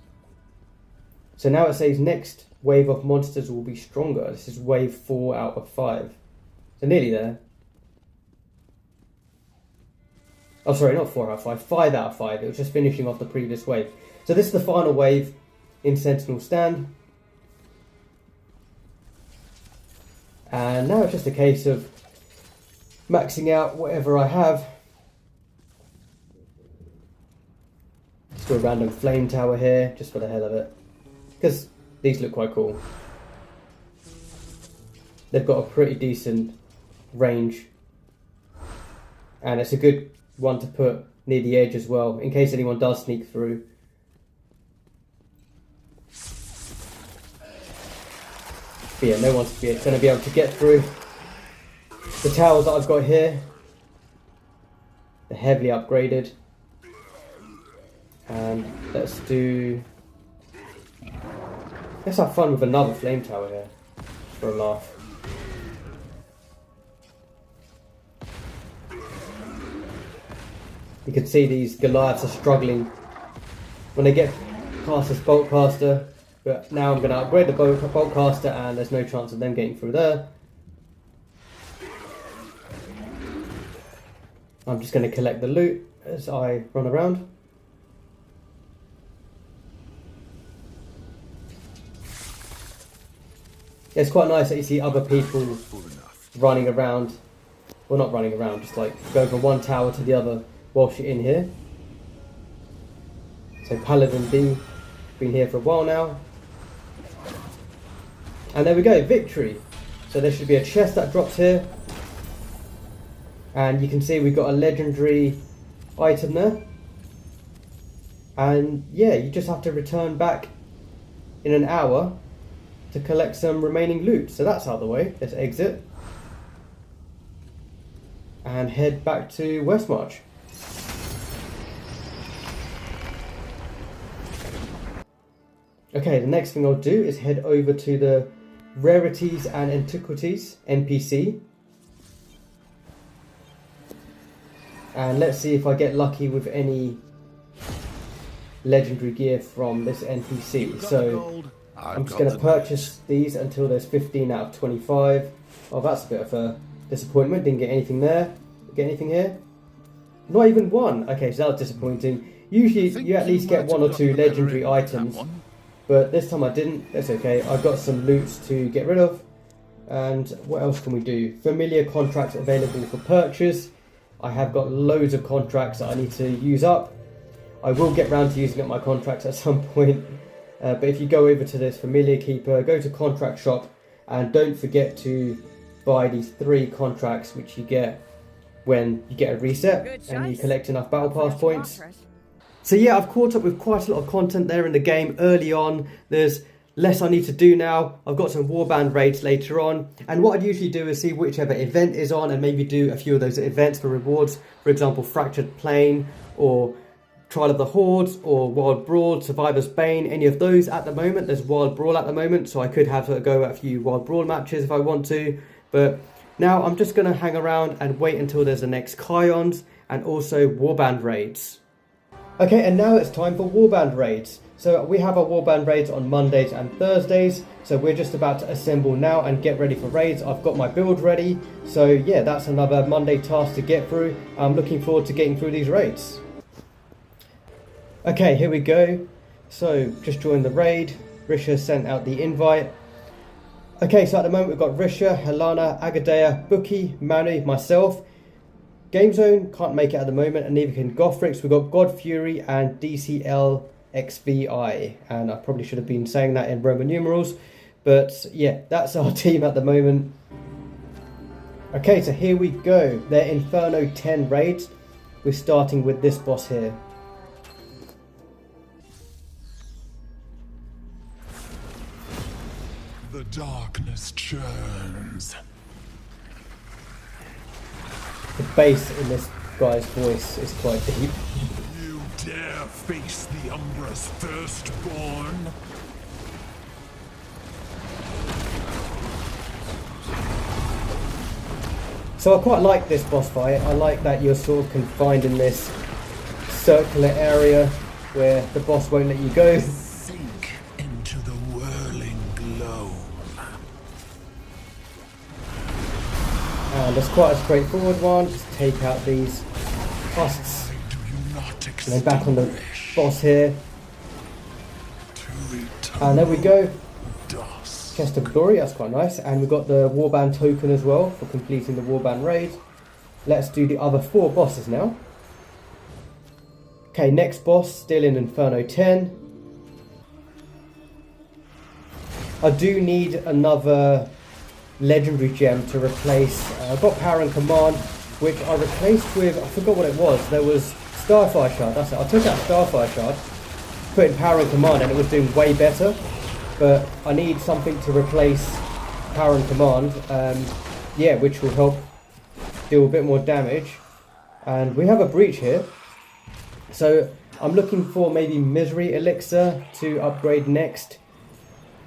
So now it says next wave of monsters will be stronger. This is wave 4 out of 5. So nearly there. Oh sorry, not 4 out of 5, 5 out of 5. It was just finishing off the previous wave. So this is the final wave in Sentinels Stand. And now it's just a case of maxing out whatever I have. Just do a random flame tower here, just for the hell of it. Because these look quite cool. They've got a pretty decent range. And it's a good one to put near the edge as well, in case anyone does sneak through. But yeah, no one's going to be able to get through. The towers that I've got here, they're heavily upgraded. And let's have fun with another flame tower here, for a laugh. You can see these Goliaths are struggling when they get past this bolt caster. But now I'm going to upgrade the bolt caster and there's no chance of them getting through there. I'm just going to collect the loot as I run around. Yeah, it's quite nice that you see other people running around. Well, not running around, just like go from one tower to the other whilst you're in here. So Paladin B, been here for a while now. And there we go, victory. So there should be a chest that drops here. And you can see we've got a legendary item there. And yeah, you just have to return back in an hour to collect some remaining loot. So that's out of the way. Let's exit. And head back to Westmarch. Okay, the next thing I'll do is head over to the Rarities and Antiquities NPC. And let's see if I get lucky with any legendary gear from this NPC. So I'm just going to purchase these until there's 15 out of 25. Oh, that's a bit of a disappointment. Didn't get anything there. Get anything here? Not even one. Okay, so that was disappointing. Usually you at least get 1 or 2 legendary items. But this time I didn't. That's okay. I've got some loots to get rid of. And what else can we do? Familiar contracts available for purchase. I have got loads of contracts that I need to use up. I will get round to using up my contracts at some point. But if you go over to this Familiar Keeper, go to Contract Shop, and don't forget to buy these 3 contracts which you get when you get a reset and you collect enough Battle Pass points. So yeah, I've caught up with quite a lot of content there in the game early on. There's less I need to do now. I've got some Warband Raids later on. And what I'd usually do is see whichever event is on and maybe do a few of those events for rewards. For example, Fractured Plane or Trial of the Hordes or Wild Brawl, Survivor's Bane, any of those at the moment. There's Wild Brawl at the moment, so I could have a go at a few Wild Brawl matches if I want to. But now I'm just going to hang around and wait until there's the next Kions and also Warband Raids. Okay, and now it's time for Warband Raids. So we have our Warband Raids on Mondays and Thursdays. So we're just about to assemble now and get ready for raids. I've got my build ready. So yeah, that's another Monday task to get through. I'm looking forward to getting through these raids. Okay, here we go. So just joined the raid. Ricia sent out the invite. Okay, so at the moment we've got Ricia, Helena, Agadea, Bookie, Manu, myself. Game Zone can't make it at the moment, and neither can Gothrix. We've got God Fury and DCL XVI, and I probably should have been saying that in Roman numerals, but yeah, that's our team at the moment. Okay, so here we go. They're Inferno 10 raids. We're starting with this boss here. The darkness churns. The bass in this guy's voice is quite deep. You dare face the Umbra's firstborn? So I quite like this boss fight. I like that you're sort of confined in this circular area where the boss won't let you go. Sink into the whirling glow. And it's quite a straightforward one. Just take out these husks. Do you not And then back on the extinguish boss here. to And there we go. dust? Chest of Glory, that's quite nice. And we've got the Warband token as well for completing the Warband Raid. Let's do the other 4 bosses now. Okay, next boss, still in Inferno 10. I do need another legendary gem to replace. I've got Power and Command, which I replaced with, I forgot what it was. There was Starfire Shard, that's it. I took out Starfire Shard, put in Power and Command, and it was doing way better. But I need something to replace Power and Command, yeah, which will help deal a bit more damage. And we have a breach here. So I'm looking for maybe Misery Elixir to upgrade next.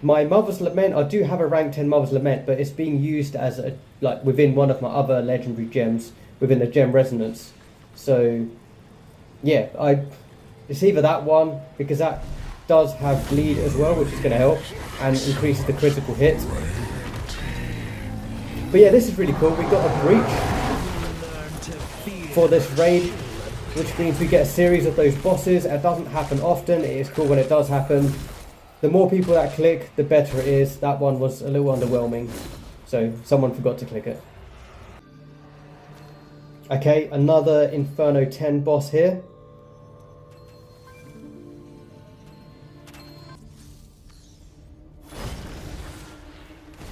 My Mother's Lament, I do have a rank 10 Mother's Lament, but it's being used as a, like within one of my other legendary gems, within the Gem Resonance. So yeah, it's either that one, because that does have bleed as well, which is going to help and increases the critical hit. But yeah, this is really cool. We got a breach for this raid, which means we get a series of those bosses. It doesn't happen often. It is cool when it does happen. The more people that click, the better it is. That one was a little underwhelming, so someone forgot to click it. Okay, another Inferno 10 boss here.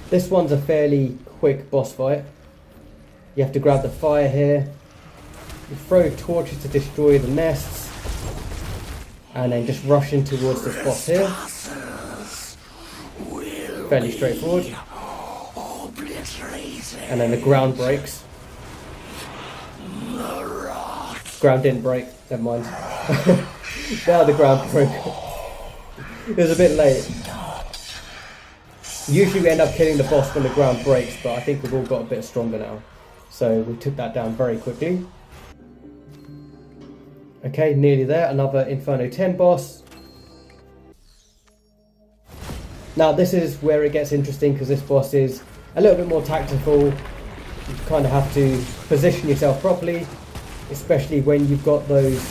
This one's a fairly quick boss fight. You have to grab the fire here. You throw torches to destroy the nests. And then just rush in towards this boss here. Fairly straightforward. And then the ground breaks. Ground didn't break, never mind. Now the ground broke. It was a bit late. Usually we end up killing the boss when the ground breaks, but I think we've all got a bit stronger now. So we took that down very quickly. Okay, nearly there. Another Inferno 10 boss. Now this is where it gets interesting, because this boss is a little bit more tactical. You kind of have to position yourself properly, especially when you've got those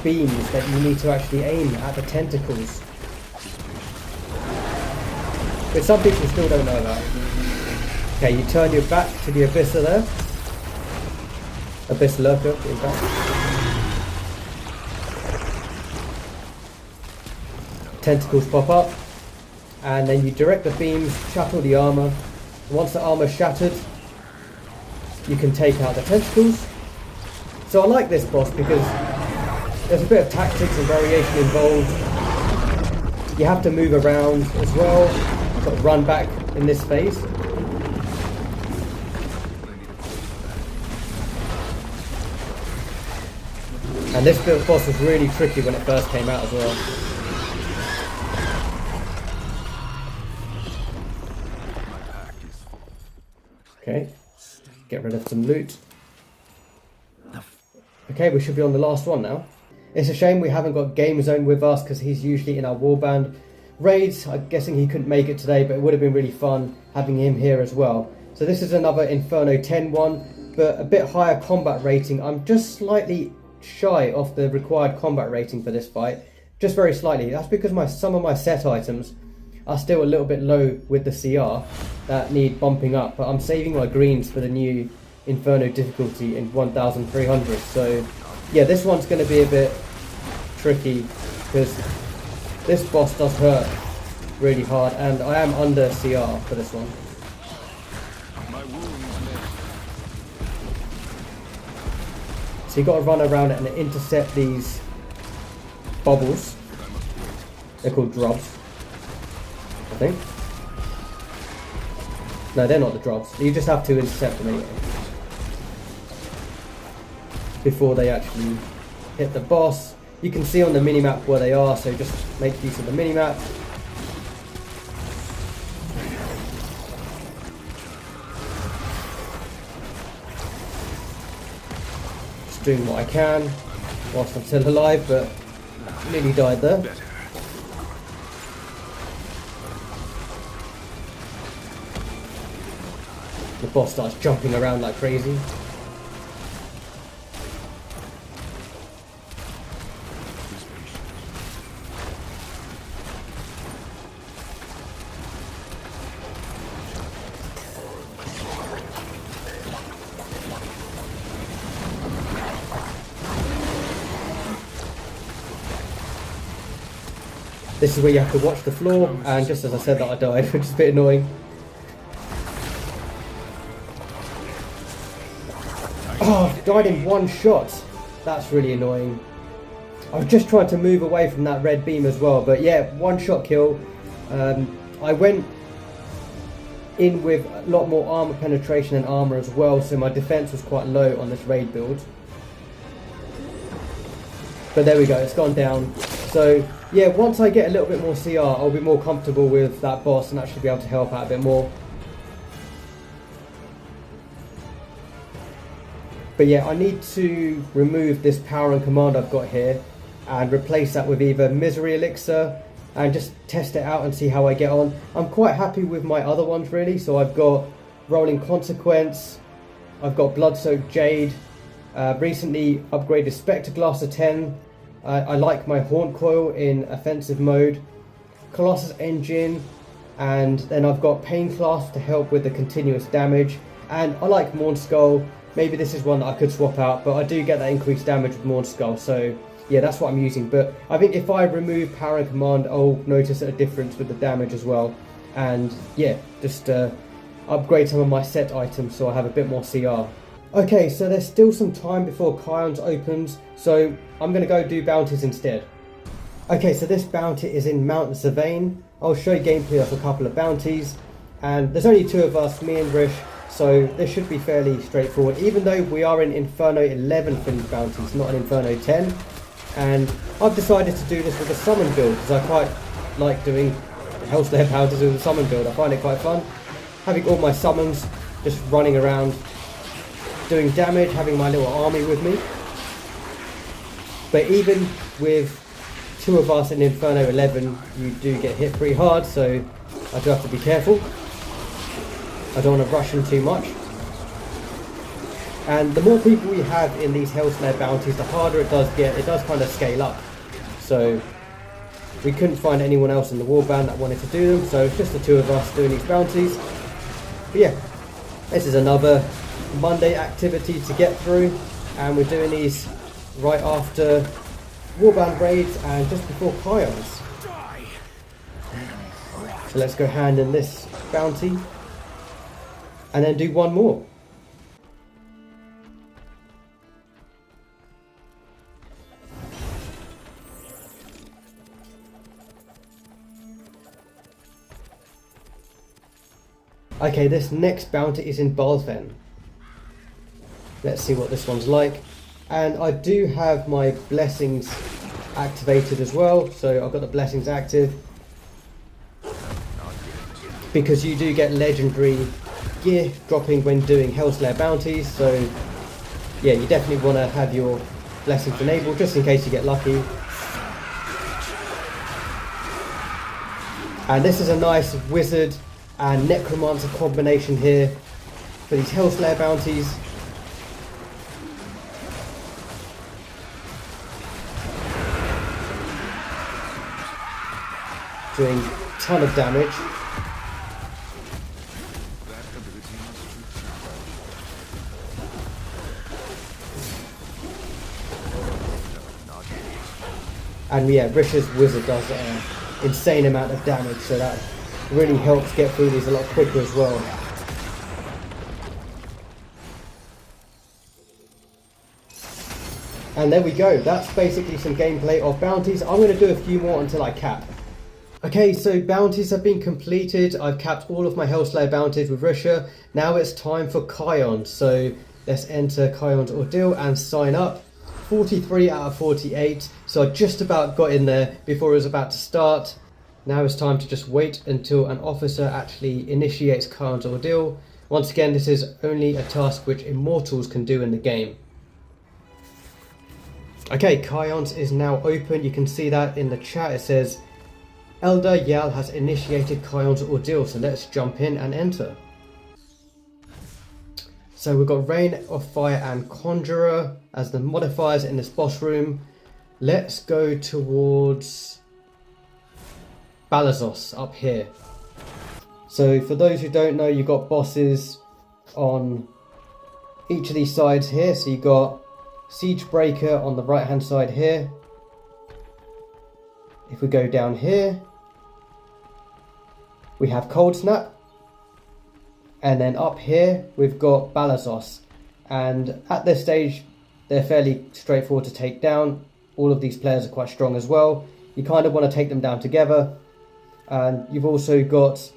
beams that you need to actually aim at the tentacles. But some people still don't know that. Okay, you turn your back to the Abyssal there. Abyss Lurker, in fact. Tentacles pop up. And then you direct the beams, shatter the armor. Once the armor's shattered, you can take out the tentacles. So I like this boss because there's a bit of tactics and variation involved. You have to move around as well. Sort of run back in this phase. And this bit of boss was really tricky when it first came out as well. Okay, get rid of some loot. Okay, we should be on the last one now. It's a shame we haven't got Game Zone with us, because he's usually in our Warband Raids. I'm guessing he couldn't make it today, but it would have been really fun having him here as well. So this is another Inferno 10 one, but a bit higher combat rating. I'm just slightly shy of the required combat rating for this fight. Just very slightly. That's because some of my set items are still a little bit low with the CR that need bumping up. But I'm saving my greens for the new Inferno difficulty in 1300. So yeah, this one's going to be a bit tricky because this boss does hurt really hard, and I am under CR for this one. So you got to run around it and intercept these bubbles. They're called drubs, I think. No, they're not the drops. You just have to intercept them anyway. Before they actually hit the boss. You can see on the minimap where they are, so just make use of the minimap. Just doing what I can whilst I'm still alive, but nearly died there. The boss starts jumping around like crazy. This is where you have to watch the floor, and just as I said that I died, which is a bit annoying. Oh, died in one shot. That's really annoying. I was just trying to move away from that red beam as well, but yeah, one shot kill. I went in with a lot more armor penetration and armor as well, so my defense was quite low on this raid build. But there we go, it's gone down. So yeah, once I get a little bit more CR, I'll be more comfortable with that boss and actually be able to help out a bit more. But yeah, I need to remove this power and command I've got here and replace that with either Misery Elixir and just test it out and see how I get on. I'm quite happy with my other ones really. So I've got Rolling Consequence, I've got Blood-Soaked Jade, recently upgraded Spectre Glass to 10. I like my Haunt Coil in offensive mode, Colossus Engine, and then I've got Pain Clasp to help with the continuous damage, and I like Morn Skull. Maybe this is one that I could swap out, but I do get that increased damage with Morn Skull, so yeah, that's what I'm using. But I think if I remove Power and Command, I'll notice a difference with the damage as well, and yeah, just upgrade some of my set items so I have a bit more CR. Okay, so there's still some time before Kions opens, so I'm going to go do bounties instead. Okay, so this bounty is in Mount Zervain. I'll show you gameplay of a couple of bounties, and there's only two of us, me and Rish, so this should be fairly straightforward, even though we are in Inferno 11 for these bounties, not an Inferno 10. And I've decided to do this with a summon build, because I quite like doing Hellslayer Bounties with a summon build. I find it quite fun, having all my summons just running around doing damage, having my little army with me. But even with two of us in Inferno 11, you do get hit pretty hard, so I do have to be careful. I don't want to rush in too much. And the more people we have in these Hellslayer bounties, the harder it does get. It does kind of scale up. So we couldn't find anyone else in the Warband that wanted to do them, so it's just the two of us doing these bounties. But yeah, this is another Monday activity to get through, and we're doing these right after Warband Raids and just before Kions. So let's go hand in this bounty and then do one more. Okay, this next bounty is in Balfen. Let's see what this one's like. And I do have my blessings activated as well, so I've got the blessings active. Because you do get legendary gear dropping when doing Hellslayer bounties, so yeah, you definitely want to have your blessings enabled just in case you get lucky. And this is a nice wizard and necromancer combination here for these Hellslayer bounties. Doing a ton of damage. And yeah, Ricia's wizard does an insane amount of damage, so that really helps get through these a lot quicker as well. And there we go, that's basically some gameplay of bounties. I'm going to do a few more until I cap. Okay, so bounties have been completed. I've capped all of my Hellslayer Bounties with Ricia. Now it's time for Kions. So let's enter Kions Ordeal and sign up. 43 out of 48. So I just about got in there before it was about to start. Now it's time to just wait until an officer actually initiates Kions Ordeal. Once again, this is only a task which Immortals can do in the game. Okay, Kions is now open. You can see that in the chat. It says Elder Yal has initiated Kions Ordeal, so let's jump in and enter. So we've got Rain of Fire and Conjurer as the modifiers in this boss room. Let's go towards Balazos up here. So for those who don't know, you've got bosses on each of these sides here. So you've got Siegebreaker on the right hand side here. If we go down here, we have Cold Snap, and then up here we've got Balazos, and at this stage they're fairly straightforward to take down. All of these players are quite strong as well. You kind of want to take them down together, and you've also got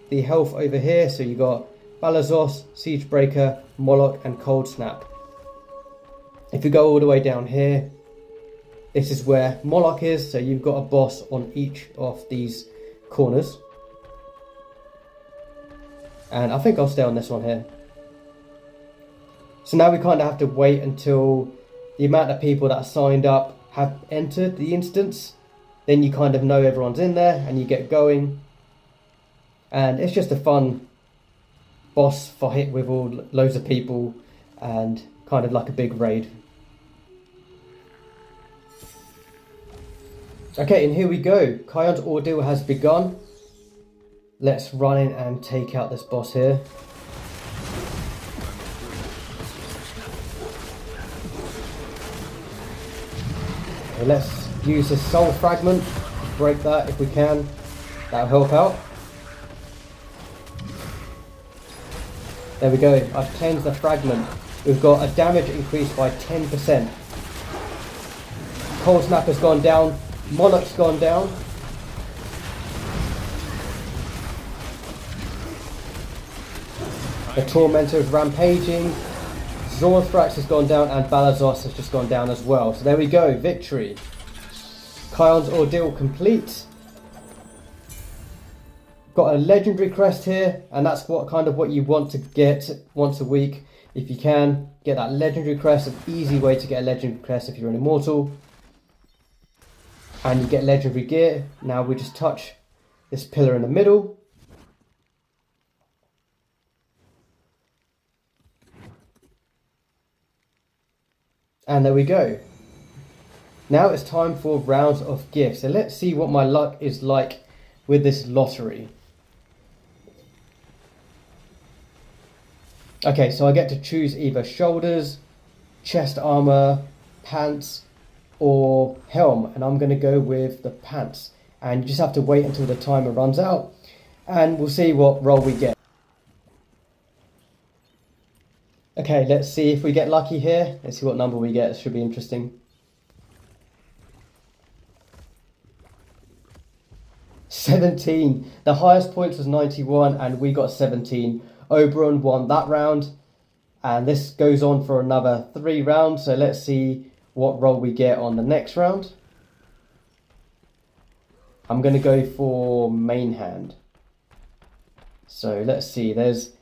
the health over here, so you've got Balazos, Siegebreaker, Moloch and Cold Snap. If you go all the way down here, this is where Moloch is, so you've got a boss on each of these corners. And I think I'll stay on this one here. So now we kind of have to wait until the amount of people that are signed up have entered the instance. Then you kind of know everyone's in there and you get going. And it's just a fun boss fight with loads of people and kind of like a big raid. Okay, and here we go. Kions Ordeal has begun. Let's run in and take out this boss here. Okay, let's use this soul fragment. Break that if we can. That'll help out. There we go. I've cleansed the fragment. We've got a damage increase by 10%. Cold Snap has gone down. Monarch's gone down. The Tormentor is rampaging. Zorthrax has gone down and Balazos has just gone down as well. So there we go, victory. Kions Ordeal complete. Got a legendary crest here, and that's what you want to get once a week. If you can, get that legendary crest. An easy way to get a legendary crest if you're an immortal. And you get legendary gear. Now we just touch this pillar in the middle. And there we go. Now it's time for rounds of gifts. So let's see what my luck is like with this lottery. Okay, so I get to choose either shoulders, chest armor, pants, or helm, and I'm going to go with the pants. And you just have to wait until the timer runs out, and we'll see what roll we get. Okay, let's see if we get lucky here. Let's see what number we get. It should be interesting. 17. The highest points was 91 and we got 17. Oberon won that round, and this goes on for another 3 rounds. So let's see what roll we get on the next round. I'm going to go for main hand. So let's see, there's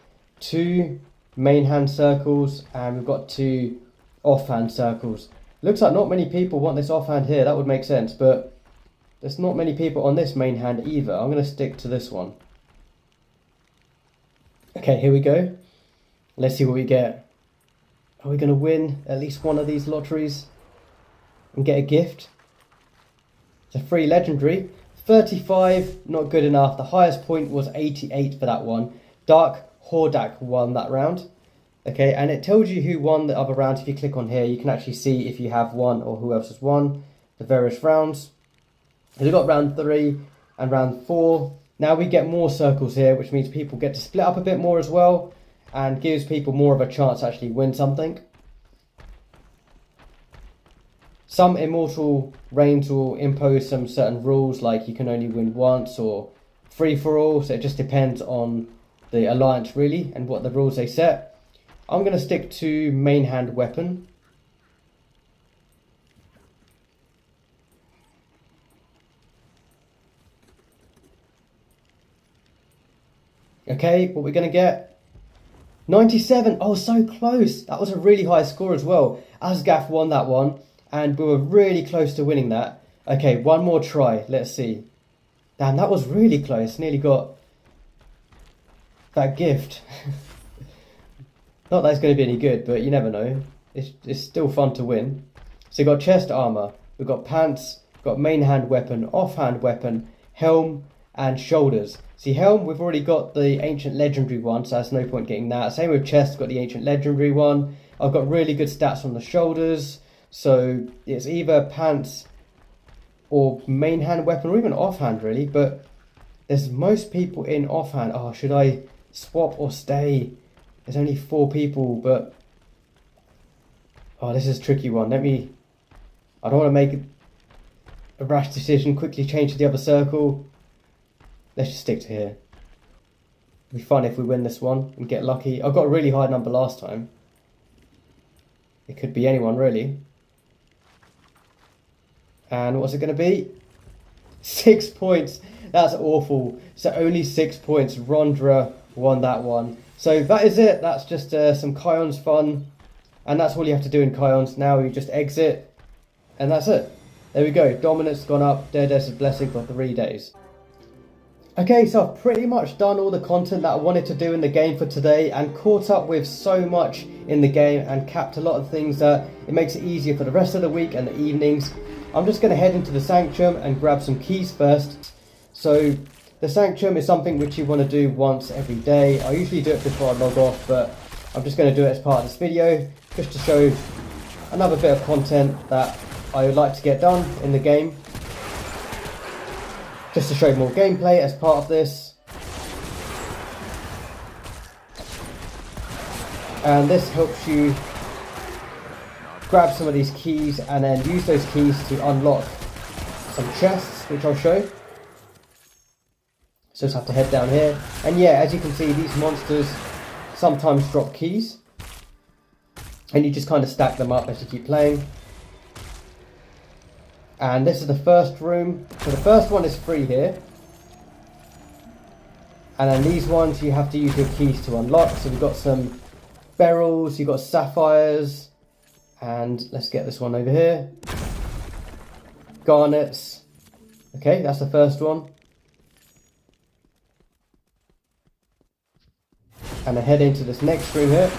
2 main hand circles and we've got 2 offhand circles. Looks like not many people want this offhand here. That would make sense, but there's not many people on this main hand either. I'm going to stick to this one. Okay, here we go. Let's see what we get. Are we going to win at least one of these lotteries and get a gift? It's a free legendary. 35, not good enough. The highest point was 88 for that one. Dark Hordak won that round. Okay, and it tells you who won the other rounds. If you click on here, you can actually see if you have won or who else has won the various rounds. So we've got round 3 and round 4. Now we get more circles here, which means people get to split up a bit more as well, and gives people more of a chance to actually win something. Some Immortal reigns will impose some certain rules, like you can only win once or free for all, so it just depends on the alliance really and what the rules they set. I'm going to stick to main hand weapon. Okay, what we're going to get? 97! Oh, so close! That was a really high score as well. Asgaf won that one, and we were really close to winning that. Okay, one more try. Let's see. Damn, that was really close. Nearly got that gift. Not that it's going to be any good, but you never know. It's still fun to win. So we've got chest armor, we've got pants, got main hand weapon, offhand weapon, helm, and shoulders. See, helm, we've already got the ancient legendary one, so there's no point getting that. Same with chest, got the ancient legendary one. I've got really good stats on the shoulders, so it's either pants or main hand weapon, or even offhand really, but there's most people in offhand. Oh, should I swap or stay? There's only 4 people, but oh, this is a tricky one. I don't want to make a rash decision, quickly change to the other circle. Let's just stick to here. It'll be fun if we win this one and get lucky. I got a really high number last time. It could be anyone really. And what's it going to be? 6 points. That's awful. So only 6 points. Rondra won that one. So that is it. That's just some Kions fun. And that's all you have to do in Kions. Now you just exit. And that's it. There we go. Dominance gone up. Daredev's blessing for 3 days. Okay, so I've pretty much done all the content that I wanted to do in the game for today, and caught up with so much in the game and capped a lot of things that it makes it easier for the rest of the week and the evenings. I'm just going to head into the Sanctum and grab some keys first. So the Sanctum is something which you want to do once every day. I usually do it before I log off, but I'm just going to do it as part of this video, just to show another bit of content that I would like to get done in the game. Just to show more gameplay as part of this. And this helps you grab some of these keys and then use those keys to unlock some chests, which I'll show. So just have to head down here. And yeah, as you can see, these monsters sometimes drop keys. And you just kind of stack them up as you keep playing. And this is the first room. So the first one is free here. And then these ones you have to use your keys to unlock. So we've got some beryls, you've got sapphires. And let's get this one over here. Garnets. Okay, that's the first one. And then head into this next room here.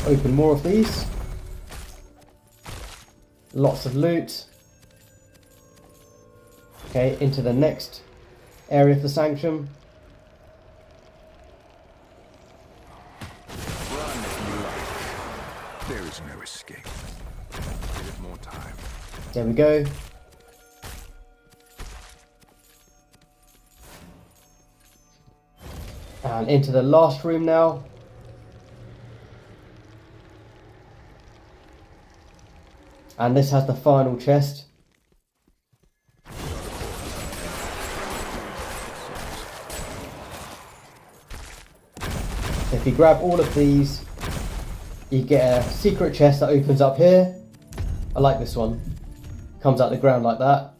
Open more of these. Lots of loot. Okay, into the next area of the Sanctum. Run if you like. There is no escape. Give it more time. There we go. And into the last room now. And this has the final chest. If you grab all of these, you get a secret chest that opens up here. I like this one. Comes out the ground like that.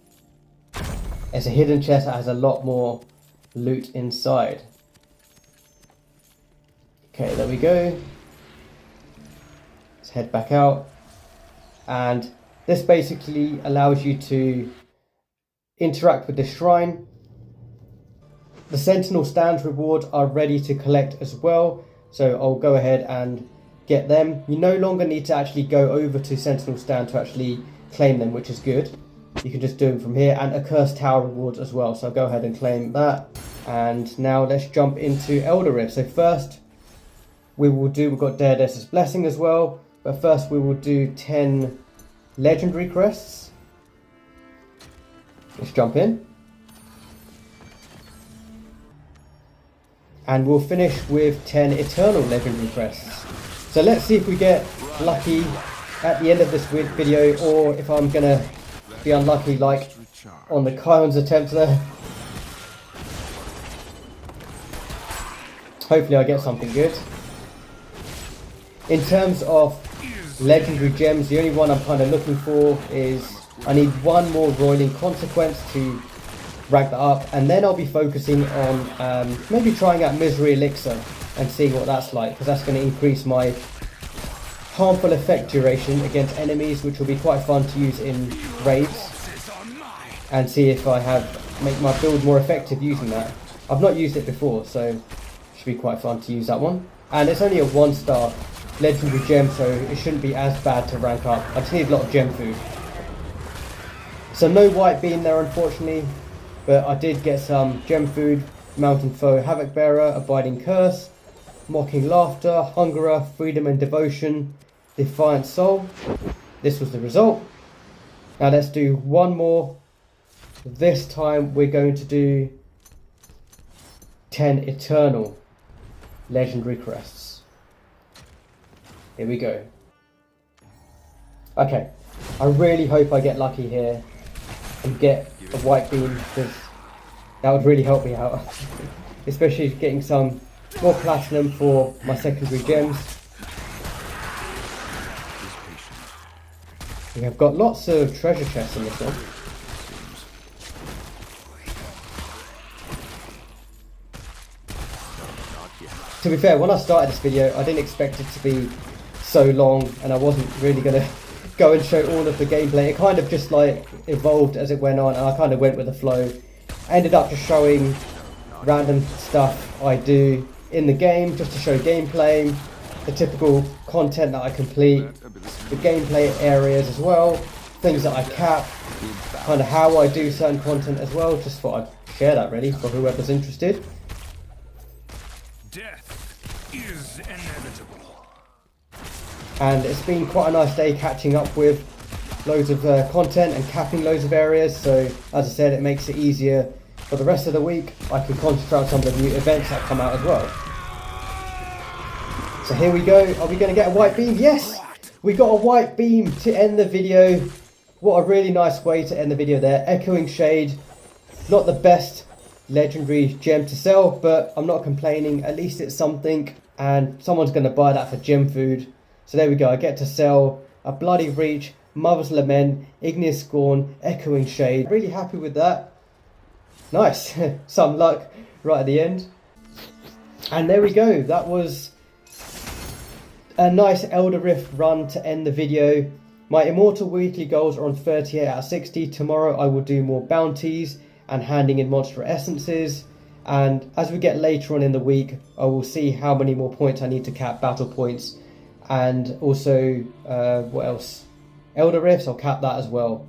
It's a hidden chest that has a lot more loot inside. Okay, there we go. Let's head back out. And this basically allows you to interact with the shrine. The Sentinals Stand rewards are ready to collect as well, so I'll go ahead and get them. You no longer need to actually go over to Sentinel Stand to actually claim them, which is good. You can just do them from here, and Accursed Tower rewards as well, so I'll go ahead and claim that. And now let's jump into Elder Rift. So first we've got Daredev's Blessing as well. But first we will do 10 legendary crests. Let's jump in. And we'll finish with 10 eternal legendary crests. So let's see if we get lucky at the end of this video, or if I'm gonna be unlucky like on the Kions attempt there. Hopefully I get something good. In terms of legendary gems, the only one I'm kind of looking for is I need one more Roiling Consequence to rank that up, and then I'll be focusing on maybe trying out Misery Elixir and seeing what that's like, because that's going to increase my harmful effect duration against enemies, which will be quite fun to use in raids, and see if I make my build more effective using that. I've not used it before, so it should be quite fun to use that one. And it's only a 1-star legendary gem, so it shouldn't be as bad to rank up. I just need a lot of gem food. So no white beam there unfortunately, but I did get some gem food: Mountain Foe, Havoc Bearer, Abiding Curse, Mocking Laughter, Hungerer, Freedom and Devotion, Defiant Soul. This was the result. Now let's do one more. This time we're going to do 10 Eternal Legendary Crests. Here we go. Okay, I really hope I get lucky here and get a white beam, because that would really help me out. Especially getting some more platinum for my secondary gems. We have got lots of treasure chests in this one. To be fair, when I started this video, I didn't expect it to be so long, and I wasn't really going to go and show all of the gameplay. It kind of just like evolved as it went on, and I kind of went with the flow. I ended up just showing random stuff I do in the game, just to show gameplay, the typical content that I complete, the gameplay areas as well, things that I cap, kind of how I do certain content as well. Just thought I'd share that really for whoever's interested. Death is inevitable. And it's been quite a nice day catching up with loads of content and capping loads of areas, so as I said, it makes it easier for the rest of the week. I can concentrate on some of the new events that come out as well. So here we go. Are we going to get a white beam? Yes! We got a white beam to end the video. What a really nice way to end the video there. Echoing Shade. Not the best legendary gem to sell, but I'm not complaining. At least it's something, and someone's going to buy that for gem food. So there we go. I get to sell a Bloody Reach, Mother's Lament, Igneous Scorn, Echoing Shade. Really happy with that. Nice. Some luck right at the end. And there we go. That was a nice Elder Rift run to end the video. My Immortal weekly goals are on 38 out of 60. Tomorrow I will do more bounties and handing in monster essences. And as we get later on in the week, I will see how many more points I need to cap battle points. And also, what else? Elder Rifts, I'll cap that as well.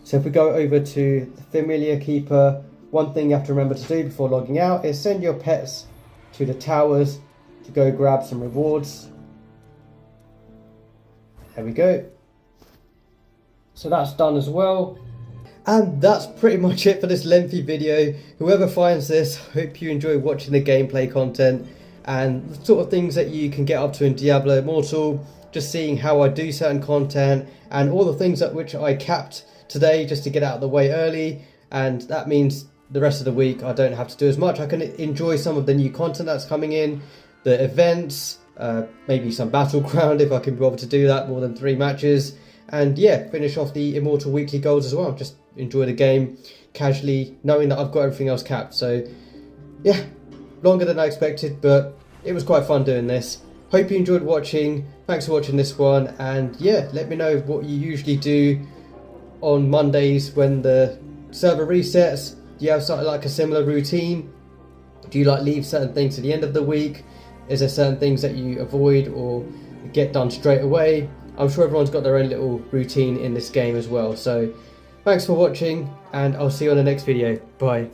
So if we go over to the Familiar Keeper, one thing you have to remember to do before logging out is send your pets to the towers to go grab some rewards. There we go. So that's done as well. And that's pretty much it for this lengthy video. Whoever finds this, hope you enjoy watching the gameplay content and the sort of things that you can get up to in Diablo Immortal, just seeing how I do certain content and all the things that which I capped today just to get out of the way early, and that means the rest of the week I don't have to do as much. I can enjoy some of the new content that's coming in, the events, maybe some Battleground if I can be able to do that, more than 3 matches, and yeah, finish off the Immortal weekly goals as well. Just enjoy the game casually, knowing that I've got everything else capped. So yeah, longer than I expected, but it was quite fun doing this. Hope you enjoyed watching. Thanks for watching this one, and yeah, let me know what you usually do on Mondays when the server resets. Do you have something like a similar routine? Do you like leave certain things to the end of the week? Is there certain things that you avoid or get done straight away? I'm sure everyone's got their own little routine in this game as well. So thanks for watching, and I'll see you on the next video. Bye.